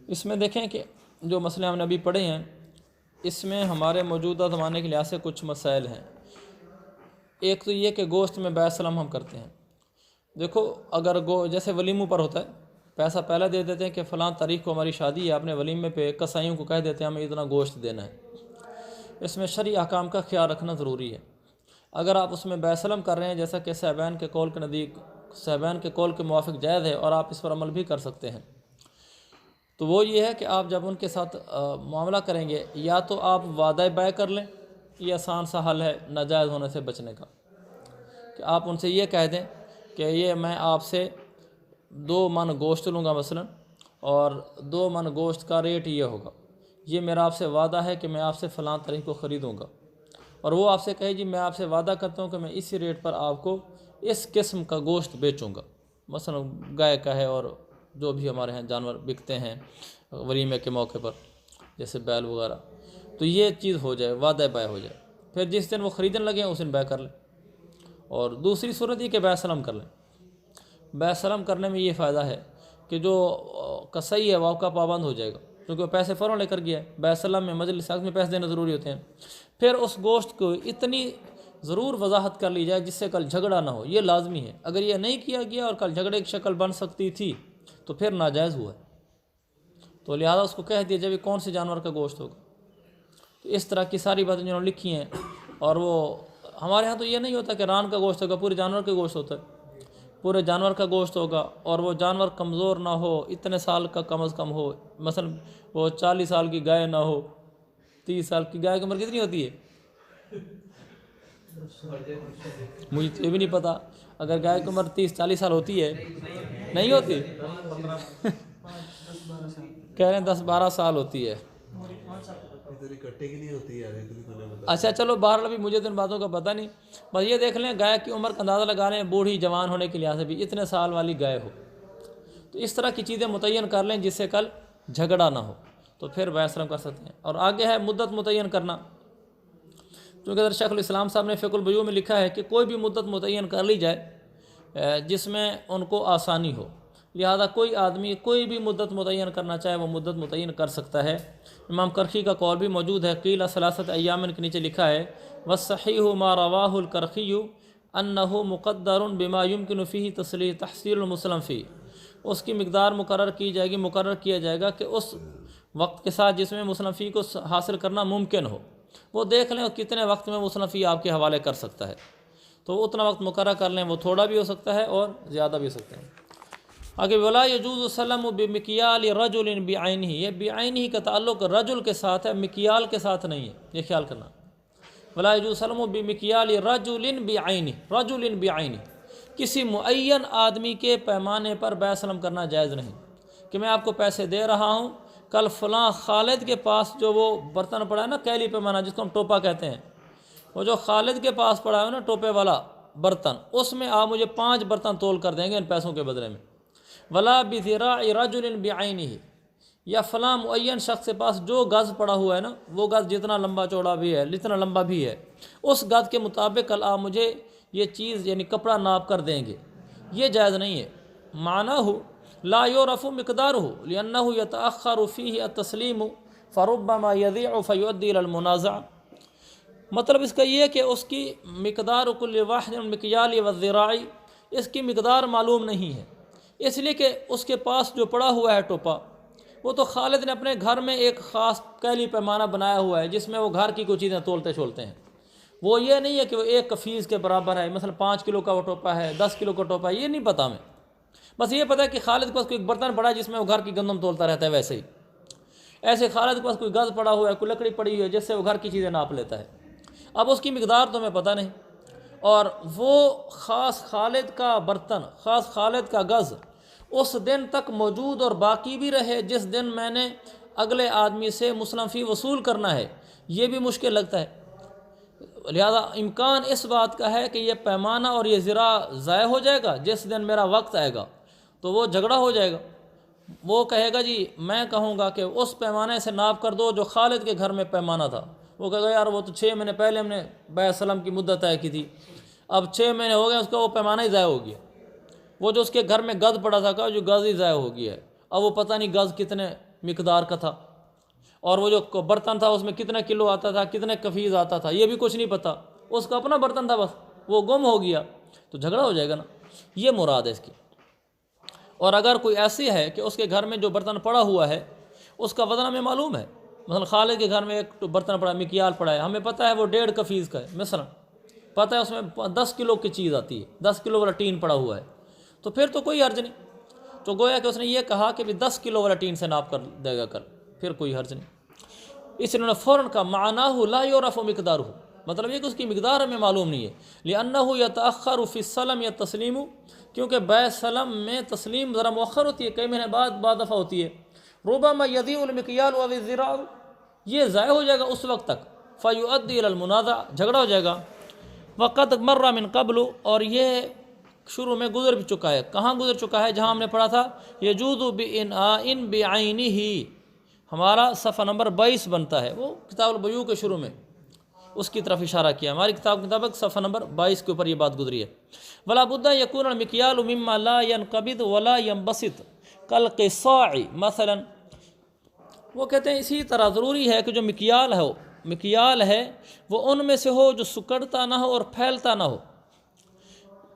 اس میں دیکھیں کہ جو مسئلے ہم نے ابھی پڑھے ہیں، اس میں ہمارے موجودہ زمانے کے لحاظ سے کچھ مسائل ہیں۔ ایک تو یہ کہ گوشت میں بیع سلم ہم کرتے ہیں۔ دیکھو اگر جیسے ولیموں پر ہوتا ہے، پیسہ پہلے دے دیتے ہیں کہ فلاں تاریخ کو ہماری شادی ہے، اپنے ولیمے پہ کسائیوں کو کہہ دیتے ہیں ہمیں اتنا گوشت دینا ہے۔ اس میں شرعی احکام کا خیال رکھنا ضروری ہے۔ اگر آپ اس میں بیع سلم کر رہے ہیں، جیسا کہ صحابین کے قول کے نزدیک، صحابین کے قول کے موافق جائز ہے اور آپ اس پر عمل بھی کر سکتے ہیں، تو وہ یہ ہے کہ آپ جب ان کے ساتھ معاملہ کریں گے، یا تو آپ وعدہ بیع کر لیں، یہ آسان سا حل ہے ناجائز ہونے سے بچنے کا، کہ آپ ان سے یہ کہہ دیں کہ یہ میں آپ سے 2 من گوشت لوں گا مثلا، اور 2 من گوشت کا ریٹ یہ ہوگا، یہ میرا آپ سے وعدہ ہے کہ میں آپ سے فلاں تاریخ کو خریدوں گا۔ اور وہ آپ سے کہے جی میں آپ سے وعدہ کرتا ہوں کہ میں اسی ریٹ پر آپ کو اس قسم کا گوشت بیچوں گا، مثلا گائے کا ہے اور جو بھی ہمارے ہیں جانور بکتے ہیں ولیمے کے موقع پر جیسے بیل وغیرہ، تو یہ چیز ہو جائے، وعدہ بیع ہو جائے۔ پھر جس دن وہ خریدنے لگے ہیں اس دن بیع کر لیں۔ اور دوسری صورت یہ کہ بیع سلم کر لیں۔ بیع سلم کرنے میں یہ فائدہ ہے کہ جو کسائی ہے وہ آپ کا پابند ہو جائے گا، کیونکہ وہ پیسے فوراً لے کر گیا ہے۔ بیع سلم میں مجلس عقد میں پیسے دینا ضروری ہوتے ہیں۔ پھر اس گوشت کو اتنی ضرور وضاحت کر لی جائے جس سے کل جھگڑا نہ ہو، یہ لازمی ہے۔ اگر یہ نہیں کیا گیا اور کل جھگڑے کی شکل بن سکتی تھی تو پھر ناجائز ہوا ہے، تو لہذا اس کو کہہ دیا جائے کون سے جانور کا گوشت ہوگا۔ تو اس طرح کی ساری باتیں جنہوں نے لکھی ہیں، اور وہ ہمارے ہاں تو یہ نہیں ہوتا کہ ران کا گوشت ہوگا، پورے جانور کا گوشت ہوتا ہے، پورے جانور کا گوشت ہوگا، اور وہ جانور کمزور نہ ہو، اتنے سال کا کم از کم ہو، مثلا وہ 40 سال کی گائے نہ ہو۔ 30 سال کی گائے کی عمر کتنی ہوتی ہے مجھے تو یہ بھی نہیں پتا، اگر گائے کی عمر 30-40 سال ہوتی ہے، نہیں ہوتی کہہ رہے ہیں 10-12 سال ہوتی ہے۔ اچھا چلو بہرحال ابھی مجھے تو ان باتوں کا پتہ نہیں، بس یہ دیکھ لیں گائے کی عمر کا اندازہ لگا لیں، بوڑھی جوان ہونے کے لحاظ سے بھی اتنے سال والی گائے ہو، تو اس طرح کی چیزیں متعین کر لیں جس سے کل جھگڑا نہ ہو، تو پھر بیع سلم کر سکتے ہیں۔ اور آگے ہے مدت متعین کرنا، کیونکہ ادھر شیخ الاسلام صاحب نے فقہ البیوع میں لکھا ہے کہ کوئی بھی مدت متعین کر لی جائے جس میں ان کو آسانی ہو، لہذا کوئی آدمی کوئی بھی مدت متعین کرنا چاہے وہ مدت متعین کر سکتا ہے۔ امام کرخی کا قول بھی موجود ہے، قیل 3 ایام کے نیچے لکھا ہے والصحیح ما رواہ الکرخی انہ مقدر بما یمکن فیہ تحصیل المسلم فیہ، اس کی مقدار مقرر کی جائے گی، مقرر کیا جائے گا کہ اس وقت کے ساتھ جس میں مسلم فی کو حاصل کرنا ممکن ہو، وہ دیکھ لیں کتنے وقت میں مسلم فی آپ کے حوالے کر سکتا ہے، تو وہ اتنا وقت مقرر کر لیں، وہ تھوڑا بھی ہو سکتا ہے اور زیادہ بھی ہو سکتا ہے۔ آگے ولا یجوز سلم بمکیال رجل بعینہ، یہ بعینہ کا تعلق رجل کے ساتھ ہے، مکیال کے ساتھ نہیں ہے، یہ خیال کرنا۔ ولا یجوز سلم بمکیال رجل بعینہ، رجل بعینہ، کسی معین آدمی کے پیمانے پر بیع سلم کرنا جائز نہیں، کہ میں آپ کو پیسے دے رہا ہوں، کل فلاں خالد کے پاس جو وہ برتن پڑا ہے نا کیلی پیمانہ جس کو ہم ٹوپا کہتے ہیں، وہ جو خالد کے پاس پڑا ہے نا ٹوپے والا برتن، اس میں آپ مجھے 5 برتن تول کر دیں گے ان پیسوں کے بدلے میں۔ ولا بذراع رجل بعینہ، یا فلاں معین شخص کے پاس جو گز پڑا ہوا ہے نا، وہ گز جتنا لمبا چوڑا بھی ہے، جتنا لمبا بھی ہے، اس گز کے مطابق کل آپ مجھے یہ چیز یعنی کپڑا ناپ کر دیں گے، یہ جائز نہیں ہے۔ معناہ لا یعرف مقدارہ لأنہ یتأخر فیہ التسلیم فربما یضیع فیؤدی الی المنازع، مطلب اس کا یہ ہے کہ اس کی مقدار کل واحد مکیال والذراعی، اس کی مقدار معلوم نہیں ہے، اس لیے کہ اس کے پاس جو پڑا ہوا ہے ٹوپا، وہ تو خالد نے اپنے گھر میں ایک خاص کیلی پیمانہ بنایا ہوا ہے جس میں وہ گھر کی کوئی چیزیں تولتے چھولتے ہیں۔ وہ یہ نہیں ہے کہ وہ ایک کفیز کے برابر ہے، مثلا 5 کلو کا وہ ٹوپا ہے، 10 کلو کا ٹوپا ہے، یہ نہیں پتہ ہمیں۔ بس یہ پتہ ہے کہ خالد کے پاس کوئی ایک برتن پڑا ہے جس میں وہ گھر کی گندم تولتا رہتا ہے، ویسے ہی ایسے خالد کے پاس کوئی گز پڑا ہوا ہے، کوئی لکڑی پڑی ہوئی ہے جس سے وہ گھر کی چیزیں ناپ لیتا ہے۔ اب اس کی مقدار تو ہمیں پتہ نہیں، اور وہ خاص خالد کا برتن، خاص خالد کا گز اس دن تک موجود اور باقی بھی رہے جس دن میں نے اگلے آدمی سے مسلم فی وصول کرنا ہے، یہ بھی مشکل لگتا ہے۔ لہذا امکان اس بات کا ہے کہ یہ پیمانہ اور یہ ذرا ضائع ہو جائے گا جس دن میرا وقت آئے گا، تو وہ جھگڑا ہو جائے گا۔ وہ کہے گا جی میں کہوں گا کہ اس پیمانے سے ناپ کر دو جو خالد کے گھر میں پیمانہ تھا، وہ کہے گا یار وہ تو 6 مہینے پہلے ہم نے بیع سلم کی مدت طے کی تھی، اب 6 مہینے ہو گئے، اس کا وہ پیمانہ ہی ضائع ہو گیا، وہ جو اس کے گھر میں گز پڑا تھا جو گز ہی ضائع ہو گیا ہے، اب وہ پتہ نہیں گز کتنے مقدار کا تھا، اور وہ جو برتن تھا اس میں کتنے کلو آتا تھا، کتنے کفیز آتا تھا، یہ بھی کچھ نہیں پتہ، اس کا اپنا برتن تھا بس وہ گم ہو گیا، تو جھگڑا ہو جائے گا نا، یہ مراد ہے اس کی۔ اور اگر کوئی ایسی ہے کہ اس کے گھر میں جو برتن پڑا ہوا ہے اس کا وزن ہمیں معلوم ہے، مثلا خالد کے گھر میں ایک برتن پڑا ہے، مکیال پڑا ہے، ہمیں پتہ ہے وہ 1.5 کفیز کا ہے، مثلا پتہ ہے اس میں 10 کلو کی چیز آتی ہے، 10 کلو والا ٹین پڑا ہوا ہے، تو پھر تو کوئی حرج نہیں، تو گویا کہ اس نے یہ کہا کہ 10 کلو والا ٹین سے ناپ کر دے گا کل، پھر کوئی حرج نہیں۔ اس لیے انہوں نے فوراً کہا معناہ لا یعرف مقدارہ، مطلب یہ کہ اس کی مقدار ہمیں معلوم نہیں ہے، لأنہ یتأخر فی السلم یا تسلیم، کیونکہ بیع سلم میں تسلیم ذرا مؤخر ہوتی ہے، کئی مہینے بعد دفعہ ہوتی ہے، ربما یضیع المکیال و الذراع، یہ ضائع ہو جائے گا اس وقت تک، فیؤدی الی المنازع، جھگڑا ہو جائے گا، وقد مر من قبل، اور یہ شروع میں گزر بھی چکا ہے، کہاں گزر چکا ہے؟ جہاں ہم نے پڑھا تھا یجوز بإنآء بعینہ، ہمارا صفحہ نمبر 22 بنتا ہے، وہ کتاب البیوع کے شروع میں اس کی طرف اشارہ کیا، ہماری کتاب کے مطابق صفحہ نمبر 22 کے اوپر یہ بات گزری ہے۔ ولا بد یکون المکیال مما لا ينقبض ولا ينبسط کالقصاع مثلا، وہ کہتے ہیں اسی طرح ضروری ہے کہ جو مکیال ہے وہ ان میں سے ہو جو سکڑتا نہ ہو اور پھیلتا نہ ہو۔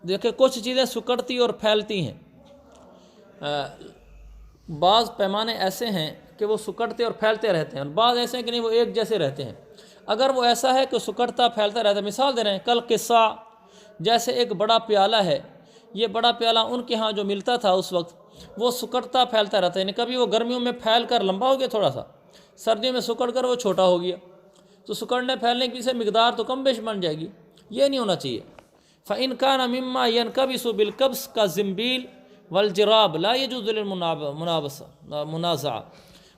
دیکھیں کچھ چیزیں سکڑتی اور پھیلتی ہیں، بعض پیمانے ایسے ہیں کہ وہ سکڑتے اور پھیلتے رہتے ہیں، اور بعض ایسے ہیں کہ نہیں وہ ایک جیسے رہتے ہیں۔ اگر وہ ایسا ہے کہ سکڑتا پھیلتا رہتا ہے، مثال دے رہے ہیں کل قصہ، جیسے ایک بڑا پیالہ ہے، یہ بڑا پیالہ ان کے ہاں جو ملتا تھا اس وقت وہ سکڑتا پھیلتا رہتا ہے، یعنی کبھی وہ گرمیوں میں پھیل کر لمبا ہو گیا تھوڑا سا، سردیوں میں سکڑ کر وہ چھوٹا ہو گیا، تو سکڑنے پھیلنے کی سے مقدار تو کم بیش بن جائے گی، یہ نہیں ہونا چاہیے۔ فَإِنْ كَانَ مِمَّا يَنْقَبِسُ بِالْقَبْسِ كَالزِّنْبِيلِ وَالْجِرَابِ لَا يَجُوزُ لِلْمُنَازَعَةِ،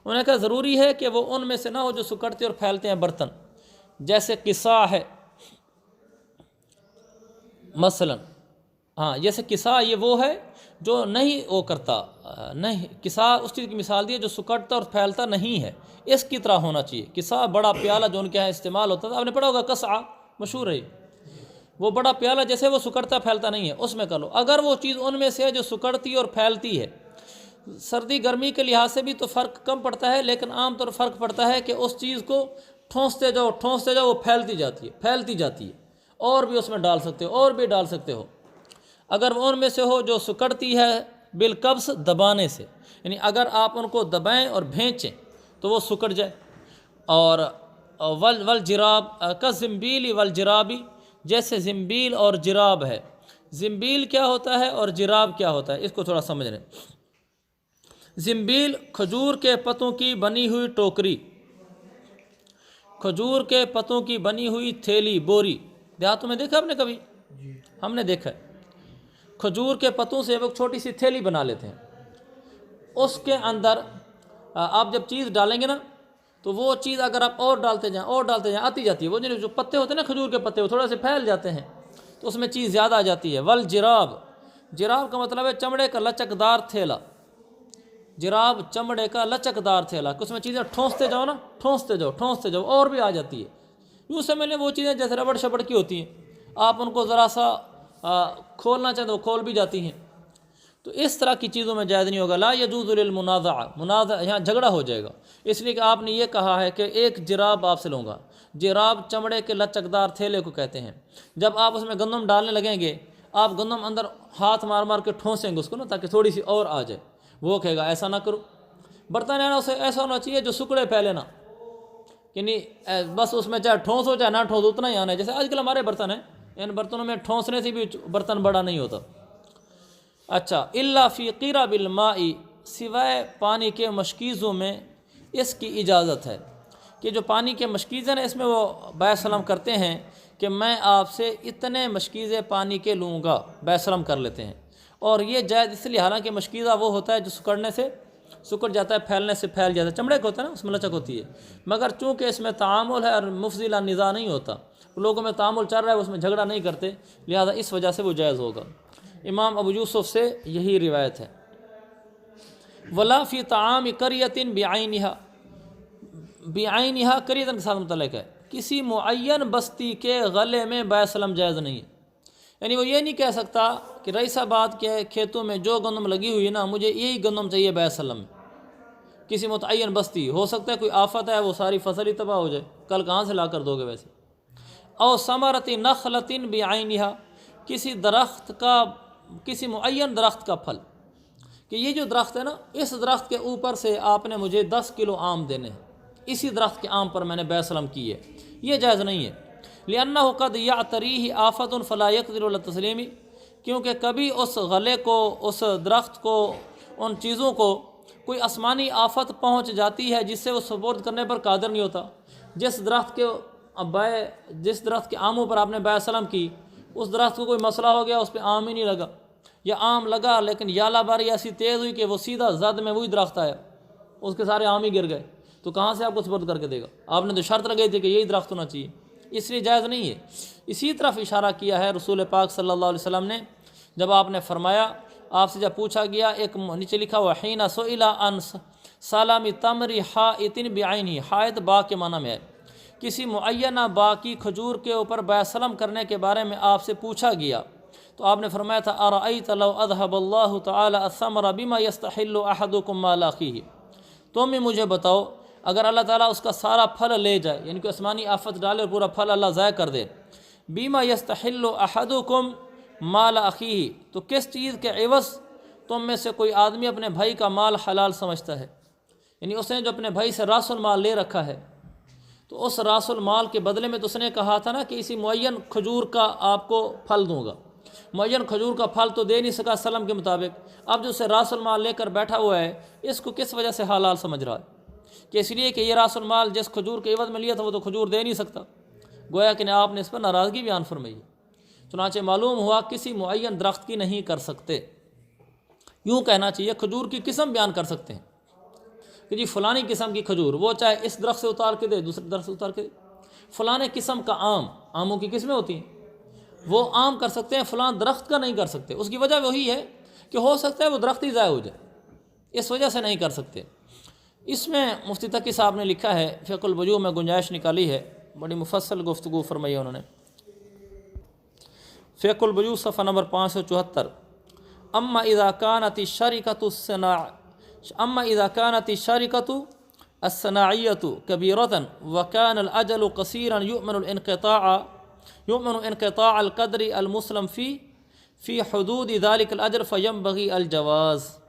انہوں نے کہا ضروری ہے کہ وہ ان میں سے نہ ہو جو سکڑتے اور پھیلتے ہیں برتن، جیسے قصاع ہے مثلا، ہاں جیسے قصاع یہ وہ ہے جو نہیں وہ کرتا، نہیں قصاع اس چیز کی مثال دی ہے جو سکڑتا اور پھیلتا نہیں ہے، اس کی طرح ہونا چاہیے۔ قصاع بڑا پیالہ جو ان کے یہاں استعمال ہوتا تھا، آپ نے پڑھا ہوگا قصعہ مشہور ہے، وہ بڑا پیالہ جیسے وہ سکڑتا پھیلتا نہیں ہے، اس میں کر لو۔ اگر وہ چیز ان میں سے ہے جو سکڑتی اور پھیلتی ہے، سردی گرمی کے لحاظ سے بھی تو فرق کم پڑتا ہے، لیکن عام طور فرق پڑتا ہے کہ اس چیز کو ٹھونستے جاؤ وہ پھیلتی جاتی ہے، اور بھی اس میں ڈال سکتے ہو، اور بھی ڈال سکتے ہو۔ اگر وہ ان میں سے ہو جو سکڑتی ہے بالقبض، دبانے سے، یعنی اگر آپ ان کو دبائیں اور بھینچیں تو وہ سکڑ جائے، اور والجراب کالزنبیل والجرابی، جیسے زنبیل اور جراب ہے۔ زنبیل کیا ہوتا ہے اور جراب کیا ہوتا ہے، اس کو تھوڑا سمجھ لیں۔ زنبیل کھجور کے پتوں کی بنی ہوئی ٹوکری، کھجور کے پتوں کی بنی ہوئی تھیلی، بوری، دیہاتوں میں دیکھا آپ نے کبھی؟ ہم نے دیکھا ہے، کھجور کے پتوں سے وہ چھوٹی سی تھیلی بنا لیتے ہیں، اس کے اندر آپ جب چیز ڈالیں گے نا تو وہ چیز اگر آپ اور ڈالتے جائیں آتی جاتی ہے، وہ جو پتے ہوتے ہیں نا کھجور کے پتے، وہ تھوڑا سے پھیل جاتے ہیں تو اس میں چیز زیادہ آ جاتی ہے۔ والجراب، جراب کا مطلب ہے چمڑے کا لچکدار تھیلا، جراب چمڑے کا لچکدار تھیلا، کہ اس میں چیزیں ٹھونستے جاؤ اور بھی آ جاتی ہے۔ یوں سمجھ لیں وہ چیزیں جیسے ربڑ شبڑ کی ہوتی ہیں، آپ ان کو ذرا سا کھولنا چاہیں تو وہ کھول بھی جاتی ہیں، تو اس طرح کی چیزوں میں جائز نہیں ہوگا۔ لا یجوز للمنازع، منازع یہاں جھگڑا ہو جائے گا، اس لیے کہ آپ نے یہ کہا ہے کہ ایک جراب آپ سے لوں گا، جراب چمڑے کے لچکدار تھیلے کو کہتے ہیں۔ جب آپ اس میں گندم ڈالنے لگیں گے، آپ گندم اندر ہاتھ مار مار کے ٹھونسیں گے اس کو نا، تاکہ تھوڑی سی اور آ جائے۔ وہ کہے گا ایسا نہ کرو۔ برتن ہے نا، اسے ایسا ہونا چاہیے جو سکڑے پھیلے نا، یعنی بس اس میں چاہے ٹھونس ہو چاہے نہ ٹھونس اتنا ہی آنا ہے۔ جیسے آج کل ہمارے برتن ہیں، ان برتنوں میں ٹھونسنے سے بھی برتن بڑا نہیں ہوتا۔ اچھا، الا فی قیرہ بالماء، سوائے پانی کے مشکیزوں میں اس کی اجازت ہے کہ جو پانی کے مشکیزیں ہیں اس میں وہ بیعت سلام کرتے ہیں کہ میں آپ سے اتنے مشکیزے پانی کے لوں گا، بیعت سلام کر لیتے ہیں۔ اور یہ جائز اس لیے، حالانکہ مشکیزہ وہ ہوتا ہے جو سکڑنے سے سکڑ جاتا ہے، پھیلنے سے پھیل جاتا ہے، چمڑے کا ہوتا ہے نا، اس میں لچک ہوتی ہے، مگر چونکہ اس میں تعامل ہے اور مفضل نزاع نہیں ہوتا، لوگوں میں تعامل چل رہا ہے، اس میں جھگڑا نہیں کرتے، لہذا اس وجہ سے وہ جائز ہوگا۔ امام ابو یوسف سے یہی روایت ہے۔ ولا فی طعام قریۃ بعینھا، بعینھا قریۃ کے ساتھ متعلق ہے، کسی معین بستی کے غلے میں بیعت سلام جائز نہیں ہے۔ یعنی وہ یہ نہیں کہہ سکتا کہ رئیس آباد کے کھیتوں میں جو گندم لگی ہوئی ہے نا، مجھے یہی گندم چاہیے بیعت سلام میں۔ کسی متعین بستی، ہو سکتا ہے کوئی آفت ہے، وہ ساری فصل ہی تباہ ہو جائے، کل کہاں سے لا کر دو گے ویسے۔ او ثمرۃ نخلۃ بعینھا، کسی درخت کا، کسی معین درخت کا پھل، کہ یہ جو درخت ہے نا، اس درخت کے اوپر سے آپ نے مجھے 10 کلو آم دینے ہیں، اسی درخت کے آم پر میں نے بیعت سلام کی ہے، یہ جائز نہیں ہے۔ لأنہ قد یعتریہ آفت فلا یقدر علی التسلیم، کیونکہ کبھی اس غلے کو، اس درخت کو، ان چیزوں کو کوئی آسمانی آفت پہنچ جاتی ہے جس سے وہ سپورٹ کرنے پر قادر نہیں ہوتا۔ جس درخت کے آموں پر آپ نے بیعت سلام کی، اس درخت کو کوئی مسئلہ ہو گیا، اس پہ آم ہی نہیں لگا، یا آم لگا لیکن یالہ باری ایسی تیز ہوئی کہ وہ سیدھا زد میں وہی درخت آیا، اس کے سارے آم ہی گر گئے، تو کہاں سے آپ کو سپورٹ کر کے دے گا؟ آپ نے تو شرط لگائی تھی کہ یہی درخت ہونا چاہیے، اس لیے جائز نہیں ہے۔ اسی طرف اشارہ کیا ہے رسول پاک صلی اللہ علیہ وسلم نے، جب آپ نے فرمایا، آپ سے جب پوچھا گیا، ایک نیچے لکھا ہوا حین سئل عن سلام تمر حائط بعینہ، حائط باغ کے معنی میں ہے، کسی معینہ باغ کی کھجور کے اوپر بیعت سلام کرنے کے بارے میں آپ سے پوچھا گیا، تو آپ نے فرمایا تھا ارأیت لو اذهب اللہ تعالی الثمر بما یستحل احدکم مال اخیہ، تم ہی مجھے بتاؤ اگر اللہ تعالیٰ اس کا سارا پھل لے جائے، یعنی کہ آسمانی آفت ڈالے اور پورا پھل اللہ ضائع کر دے، بما یستحل احدکم مال اخیہ، تو کس چیز کے عوض تم میں سے کوئی آدمی اپنے بھائی کا مال حلال سمجھتا ہے؟ یعنی اس نے جو اپنے بھائی سے راس المال لے رکھا ہے، تو اس راس المال کے بدلے میں تو اس نے کہا تھا نا کہ اسی معین کھجور کا آپ کو پھل دوں گا، معین کھجور کا پھل تو دے نہیں سکا سلم کے مطابق، اب جو اسے راس المال لے کر بیٹھا ہوا ہے، اس کو کس وجہ سے حلال سمجھ رہا ہے؟ کہ اس لیے کہ یہ راس المال جس کھجور کے عوض میں لیا تھا وہ تو کھجور دے نہیں سکتا، گویا کہ آپ نے اس پر ناراضگی بیان فرمائی۔ چنانچہ معلوم ہوا کسی معین درخت کی نہیں کر سکتے، یوں کہنا چاہیے کھجور کی قسم بیان کر سکتے ہیں کہ جی فلانی قسم کی کھجور، وہ چاہے اس درخت سے اتار کے دے، دوسرے درخت سے اتار کے دے، فلانے قسم کا آم، آموں کی قسمیں ہوتی ہیں، وہ آم کر سکتے ہیں، فلان درخت کا نہیں کر سکتے۔ اس کی وجہ وہی ہے کہ ہو سکتا ہے وہ درخت ہی ضائع ہو جائے، اس وجہ سے نہیں کر سکتے۔ اس میں مفتی تقی صاحب نے لکھا ہے، فقہ الوجوہ میں گنجائش نکالی ہے، بڑی مفصل گفتگو فرمائی ہے انہوں نے، فقہ الوجوہ صفحہ نمبر 574۔ اما اذا كانت الشركة الصناعية كبيرة وكان الأجل قصيرا يؤمن انقطاع القدر المسلم في حدود ذلك الأجر فينبغي الجواز،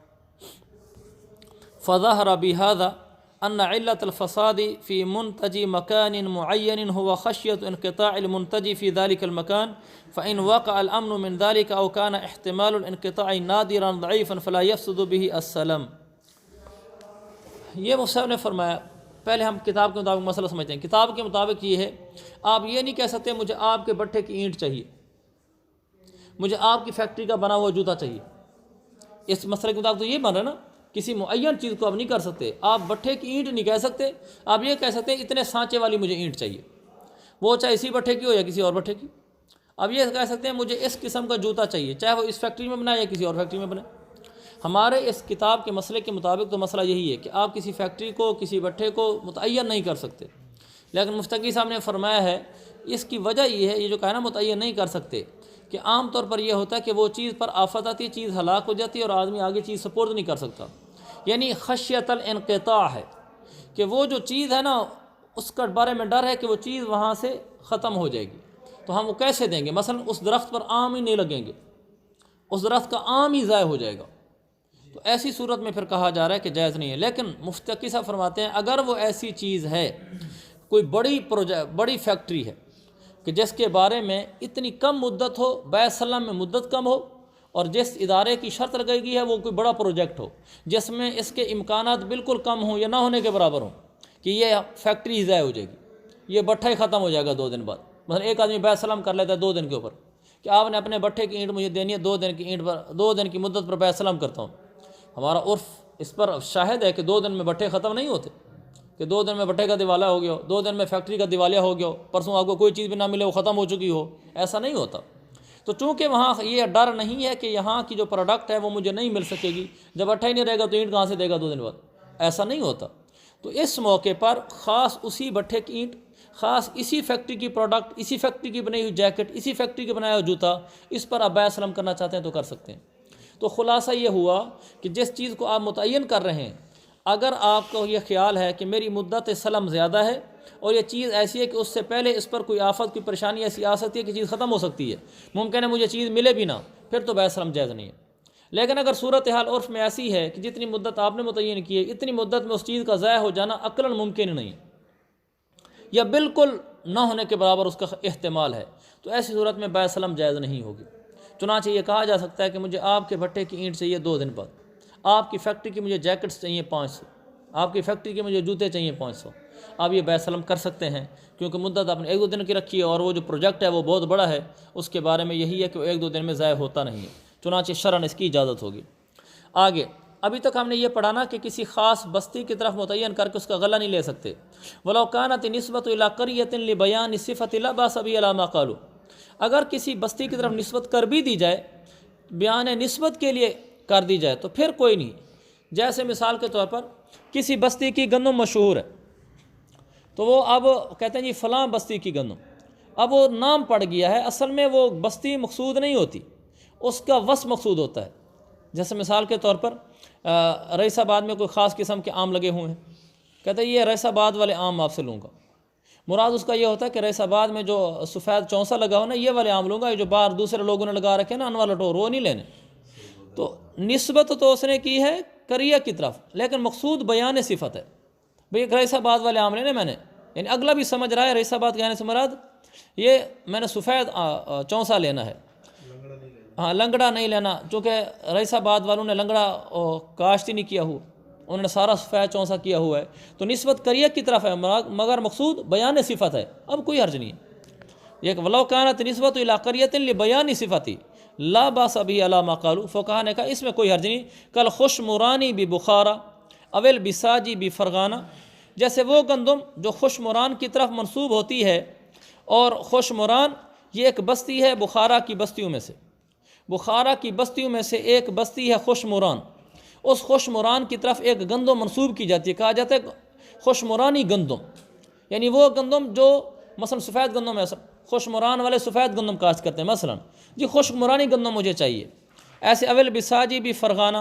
فظهر بهذا أن علة الفساد في منتج مكان معين هو خشية انقطاع المنتج في ذلك المكان، فإن وقع الأمن من ذلك أو كان احتمال الانقطاع نادرا ضعيفا فلا يفسد به السلم۔ یہ مفسر نے فرمایا، پہلے ہم کتاب کے مطابق مسئلہ سمجھتے ہیں۔ کتاب کے مطابق یہ ہے، آپ یہ نہیں کہہ سکتے مجھے آپ کے بٹھے کی اینٹ چاہیے، مجھے آپ کی فیکٹری کا بنا ہوا جوتا چاہیے، اس مسئلے کے مطابق تو یہ بن رہا ہے نا، کسی معین چیز کو آپ نہیں کر سکتے، آپ بٹھے کی اینٹ نہیں کہہ سکتے، آپ یہ کہہ سکتے ہیں اتنے سانچے والی مجھے اینٹ چاہیے، وہ چاہے اسی بٹھے کی ہو یا کسی اور بٹھے کی۔ آپ یہ کہہ سکتے ہیں مجھے اس قسم کا جوتا چاہیے، چاہے وہ اس فیکٹری میں بنائے یا کسی اور فیکٹری میں بنائے۔ ہمارے اس کتاب کے مسئلے کے مطابق تو مسئلہ یہی ہے کہ آپ کسی فیکٹری کو، کسی بٹھے کو متعین نہیں کر سکتے، لیکن مفتقی صاحب نے فرمایا ہے اس کی وجہ یہ ہے، یہ جو کہا نا متعین نہیں کر سکتے، کہ عام طور پر یہ ہوتا ہے کہ وہ چیز پر آفت آتی ہے، چیز ہلاک ہو جاتی ہے اور آدمی آگے چیز سپورٹ نہیں کر سکتا، یعنی خشیت الانقطاع ہے کہ وہ جو چیز ہے نا اس کا بارے میں ڈر ہے کہ وہ چیز وہاں سے ختم ہو جائے گی، تو ہم وہ کیسے دیں گے؟ مثلا اس درخت پر آم ہی نہیں لگیں گے، اس درخت کا آم ہی ضائع ہو جائے گا، تو ایسی صورت میں پھر کہا جا رہا ہے کہ جائز نہیں ہے۔ لیکن مفتقی صاحب فرماتے ہیں اگر وہ ایسی چیز ہے، کوئی بڑی فیکٹری ہے کہ جس کے بارے میں اتنی کم مدت ہو، بیع سلم میں مدت کم ہو، اور جس ادارے کی شرط لگائی گئی ہے وہ کوئی بڑا پروجیکٹ ہو جس میں اس کے امکانات بالکل کم ہوں یا نہ ہونے کے برابر ہوں کہ یہ فیکٹری ہی ضائع ہو جائے گی، یہ بٹھا ہی ختم ہو جائے گا 2 دن بعد، مثلا ایک آدمی بیع سلم کر لیتا ہے 2 دن کے اوپر کہ آپ نے اپنے بٹھے کی اینٹ مجھے دینی ہے 2 دن کی اینٹ پر، 2 دن کی مدت پر بیع سلم کرتا ہوں۔ ہمارا عرف اس پر شاہد ہے کہ 2 دن میں بٹھے ختم نہیں ہوتے، کہ 2 دن میں بٹھے کا دیوالیہ ہو گیا ہو، 2 دن میں فیکٹری کا دیوالیہ ہو گیا ہو، پرسوں آپ کو کوئی چیز بھی نہ ملے وہ ختم ہو چکی ہو، ایسا نہیں ہوتا۔ تو چونکہ وہاں یہ ڈر نہیں ہے کہ یہاں کی جو پروڈکٹ ہے وہ مجھے نہیں مل سکے گی، جب اٹھا ہی نہیں رہے گا تو اینٹ کہاں سے دے گا 2 دن بعد، ایسا نہیں ہوتا۔ تو اس موقع پر خاص اسی بٹھے کی اینٹ، خاص اسی فیکٹری کی پروڈکٹ، اسی فیکٹری کی بنائی ہوئی جیکٹ، اسی فیکٹری کے بنایا ہوا جوتا، اس پر آپ بیع سلم کرنا چاہتے ہیں تو کر سکتے ہیں۔ تو خلاصہ یہ ہوا کہ جس چیز کو آپ متعین کر رہے ہیں، اگر آپ کو یہ خیال ہے کہ میری مدت سلم زیادہ ہے اور یہ چیز ایسی ہے کہ اس سے پہلے اس پر کوئی آفت، کوئی پریشانی ایسی آ سکتی ہے کہ چیز ختم ہو سکتی ہے، ممکن ہے مجھے چیز ملے بھی نہ، پھر تو بیع سلم جائز نہیں ہے۔ لیکن اگر صورتحال عرف میں ایسی ہے کہ جتنی مدت آپ نے متعین کی ہے اتنی مدت میں اس چیز کا ضائع ہو جانا عقلاً ممکن نہیں ہے، یا بالکل نہ ہونے کے برابر اس کا احتمال ہے، تو ایسی صورت میں بیع سلم جائز نہیں ہوگی۔ چنانچہ یہ کہا جا سکتا ہے کہ مجھے آپ کے بھٹے کی اینٹ چاہیے 2 دن بعد، آپ کی فیکٹری کی مجھے جیکٹس چاہیے 500، آپ کی فیکٹری کے مجھے جوتے چاہیے 500، آپ یہ بیع سلم کر سکتے ہیں کیونکہ مدت آپ نے 1-2 دن کی رکھی ہے، اور وہ جو پروجیکٹ ہے وہ بہت بڑا ہے، اس کے بارے میں یہی ہے کہ وہ 1-2 دن میں ضائع ہوتا نہیں ہے، چنانچہ شرعاً اس کی اجازت ہوگی۔ آگے ابھی تک ہم نے یہ پڑھانا کہ کسی خاص بستی کی طرف متعین کر کے اس کا غلہ نہیں لے سکتے۔ وَلَوْ كَانَتِ النِّسْبَةُ إِلَىٰ قَرْيَةٍ لِبَيَانِ صِفَةِ لَا بَأْسَ بِهِ عَلَىٰ مَا قَالُوا، اگر کسی بستی کی طرف نسبت کر بھی دی جائے، بیان نسبت کے لیے کر دی جائے تو پھر کوئی نہیں۔ جیسے مثال کے طور پر کسی بستی کی گندم مشہور ہے، تو وہ اب کہتے ہیں جی فلاں بستی کی گندم، اب وہ نام پڑ گیا ہے، اصل میں وہ بستی مقصود نہیں ہوتی، اس کا وصف مقصود ہوتا ہے۔ جیسے مثال کے طور پر رئیس آباد میں کوئی خاص قسم کے آم لگے ہوئے ہیں، کہتے ہیں یہ رئیس آباد والے آم آپ سے لوں گا، مراد اس کا یہ ہوتا ہے کہ رئیس آباد میں جو سفید چونسا لگا ہو نا یہ والے آم لوں گا، یہ جو باہر دوسرے لوگوں نے لگا رکھے نا انواع لٹور وہ نہیں لینے۔ تو نسبت تو اس نے کی ہے قریہ کی طرف، لیکن مقصود بیان صفت ہے، بھئی ایک رئیس آباد والے آم لینے میں نے، یعنی اگلا بھی سمجھ رہا ہے رئیس آباد کہنے سے مراد یہ میں نے سفید چونسا لینا ہے، ہاں لنگڑا نہیں لینا، چونکہ رئیس آباد والوں نے لنگڑا کاشت ہی نہیں کیا ہوا، انہوں نے سارا سفید چونسا کیا ہوا ہے، تو نسبت قریہ کی طرف ہے مگر مقصود بیان صفت ہے، اب کوئی حرج نہیں ہے۔ یہ وَلَوْ كَانَتِ النِّسْبَةُ إِلَىٰ قَرْيَةٍ لِبَيَانِ صِفَتِ لَا بَأْسَ بِهِ عَلَىٰ مَا قَالُوا، فقہا نے کہا اس میں کوئی حرج نہیں۔ کل خوشمرانی ببخارا اول بساجی بفرغانہ، جیسے وہ گندم جو خوشمران کی طرف منسوب ہوتی ہے، اور خوشمران یہ ایک بستی ہے بخارا کی بستیوں میں سے، بخارا کی بستیوں میں سے ایک بستی ہے خوشمران، اس خوشمران کی طرف ایک گندم منسوب کی جاتی ہے، کہا جاتا ہے خوشمرانی گندم، یعنی وہ گندم جو مثلا سفید گندم ہے، خوشمران والے سفید گندم کاشت کرتے ہیں، مثلا جی خوشمرانی گندم مجھے چاہیے۔ ایسے اول بساجی بھی فرغانہ،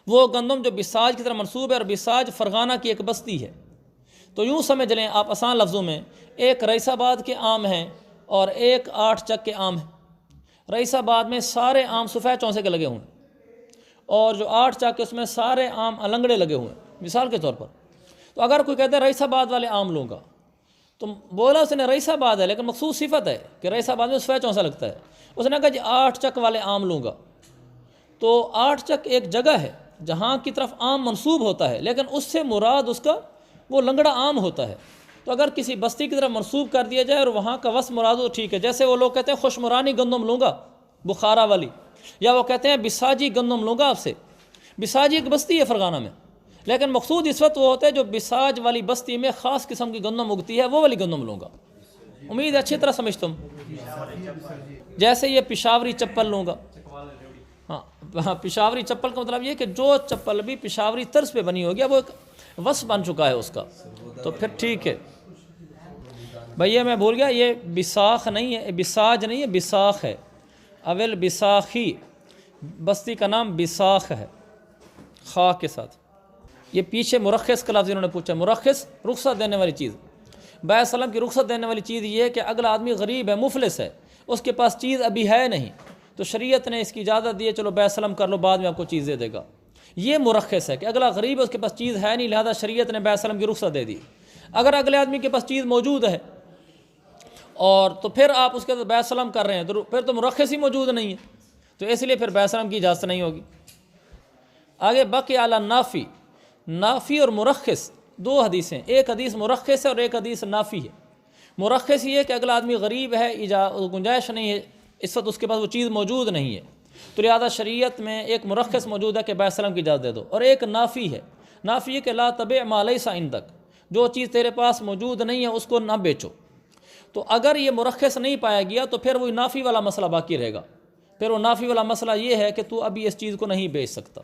وہ گندم جو بساج کی طرف منسوب ہے، اور بساج فرغانہ کی ایک بستی ہے۔ تو یوں سمجھ لیں آپ آسان لفظوں میں، ایک رئیس آباد کے آم ہیں اور ایک 8 چک کے آم ہیں۔ رئیس آباد میں سارے آم سفید چونسے کے لگے ہوئے ہیں، اور جو 8 چک اس میں سارے آم لنگڑے لگے ہوئے ہیں مثال کے طور پر۔ تو اگر کوئی کہتا ہے رئیس آباد والے آم لوں گا، تو بولا اس نے رئیس آباد ہے لیکن مخصوص صفت ہے کہ رئیس آباد میں سفید چونسا لگتا ہے، اس نے کہا جی 8 چک والے آم لوں گا، تو 8 چک ایک جگہ ہے جہاں کی طرف آم منسوب ہوتا ہے، لیکن اس سے مراد اس کا وہ لنگڑا آم ہوتا ہے۔ تو اگر کسی بستی کی طرف منسوب کر دیا جائے اور وہاں کا وصف مراد ہو ٹھیک ہے، جیسے وہ لوگ کہتے ہیں خوشمرانی گندم لوں گا بخارا والی، یا وہ کہتے ہیں بساجی گندم لوں گا آپ سے، بساجی ایک بستی ہے فرغانہ میں، لیکن مقصود اس وقت وہ ہوتا ہے جو بساج والی بستی میں خاص قسم کی گندم اگتی ہے، وہ والی گندم لوں گا۔ امید اچھی طرح سمجھ تم، جیسے یہ پشاوری چپل لوں گا، ہاں پشاوری چپل کا مطلب یہ کہ جو چپل بھی پشاوری طرز پہ بنی ہوگی، اب وہ ایک وصف بن چکا ہے اس کا، تو پھر ٹھیک ہے۔ بھئی یہ میں بھول گیا، یہ بساخ نہیں ہے، بساج نہیں ہے، بساخ ہے، اول بساخی، بستی کا نام بساخ ہے خا کے ساتھ۔ یہ پیچھے مرخص کا لفظ انہوں نے پوچھا، مرخص رخصت دینے والی چیز۔ بیع سلم کی رخصت دینے والی چیز یہ ہے کہ اگلا آدمی غریب ہے، مفلس ہے، اس کے پاس چیز ابھی ہے نہیں، تو شریعت نے اس کی اجازت دی ہے چلو بیع سلم کر لو، بعد میں آپ کو چیز دے دے گا۔ یہ مرخص ہے کہ اگلا غریب ہے، اس کے پاس چیز ہے نہیں، لہذا شریعت نے بیع سلم کی رخصت دے دی۔ اگر اگلے آدمی کے پاس چیز موجود ہے اور تو پھر آپ اس کے ساتھ بیع سلم کر رہے ہیں، تو پھر تو مرخص ہی موجود نہیں ہے، تو اس لیے پھر بیع سلم کی اجازت نہیں ہوگی۔ آگے بقی علی نافی، نافی اور مرخص دو حدیثیں، ایک حدیث مرخص ہے اور ایک حدیث نافی ہے۔ مرخص یہ ہے کہ اگلا آدمی غریب ہے، گنجائش نہیں ہے، اس وقت اس کے پاس وہ چیز موجود نہیں ہے، تو لہٰذا شریعت میں ایک مرخص موجود ہے کہ بیع سلم کی اجازت دے دو، اور ایک نافی ہے۔ نافی ہے کہ لا تبع ما لیس عندک، جو چیز تیرے پاس موجود نہیں ہے اس کو نہ بیچو۔ تو اگر یہ مرخص نہیں پایا گیا تو پھر وہی نافی والا مسئلہ باقی رہے گا، پھر وہ نافی والا مسئلہ یہ ہے کہ تو ابھی اس چیز کو نہیں بیچ سکتا۔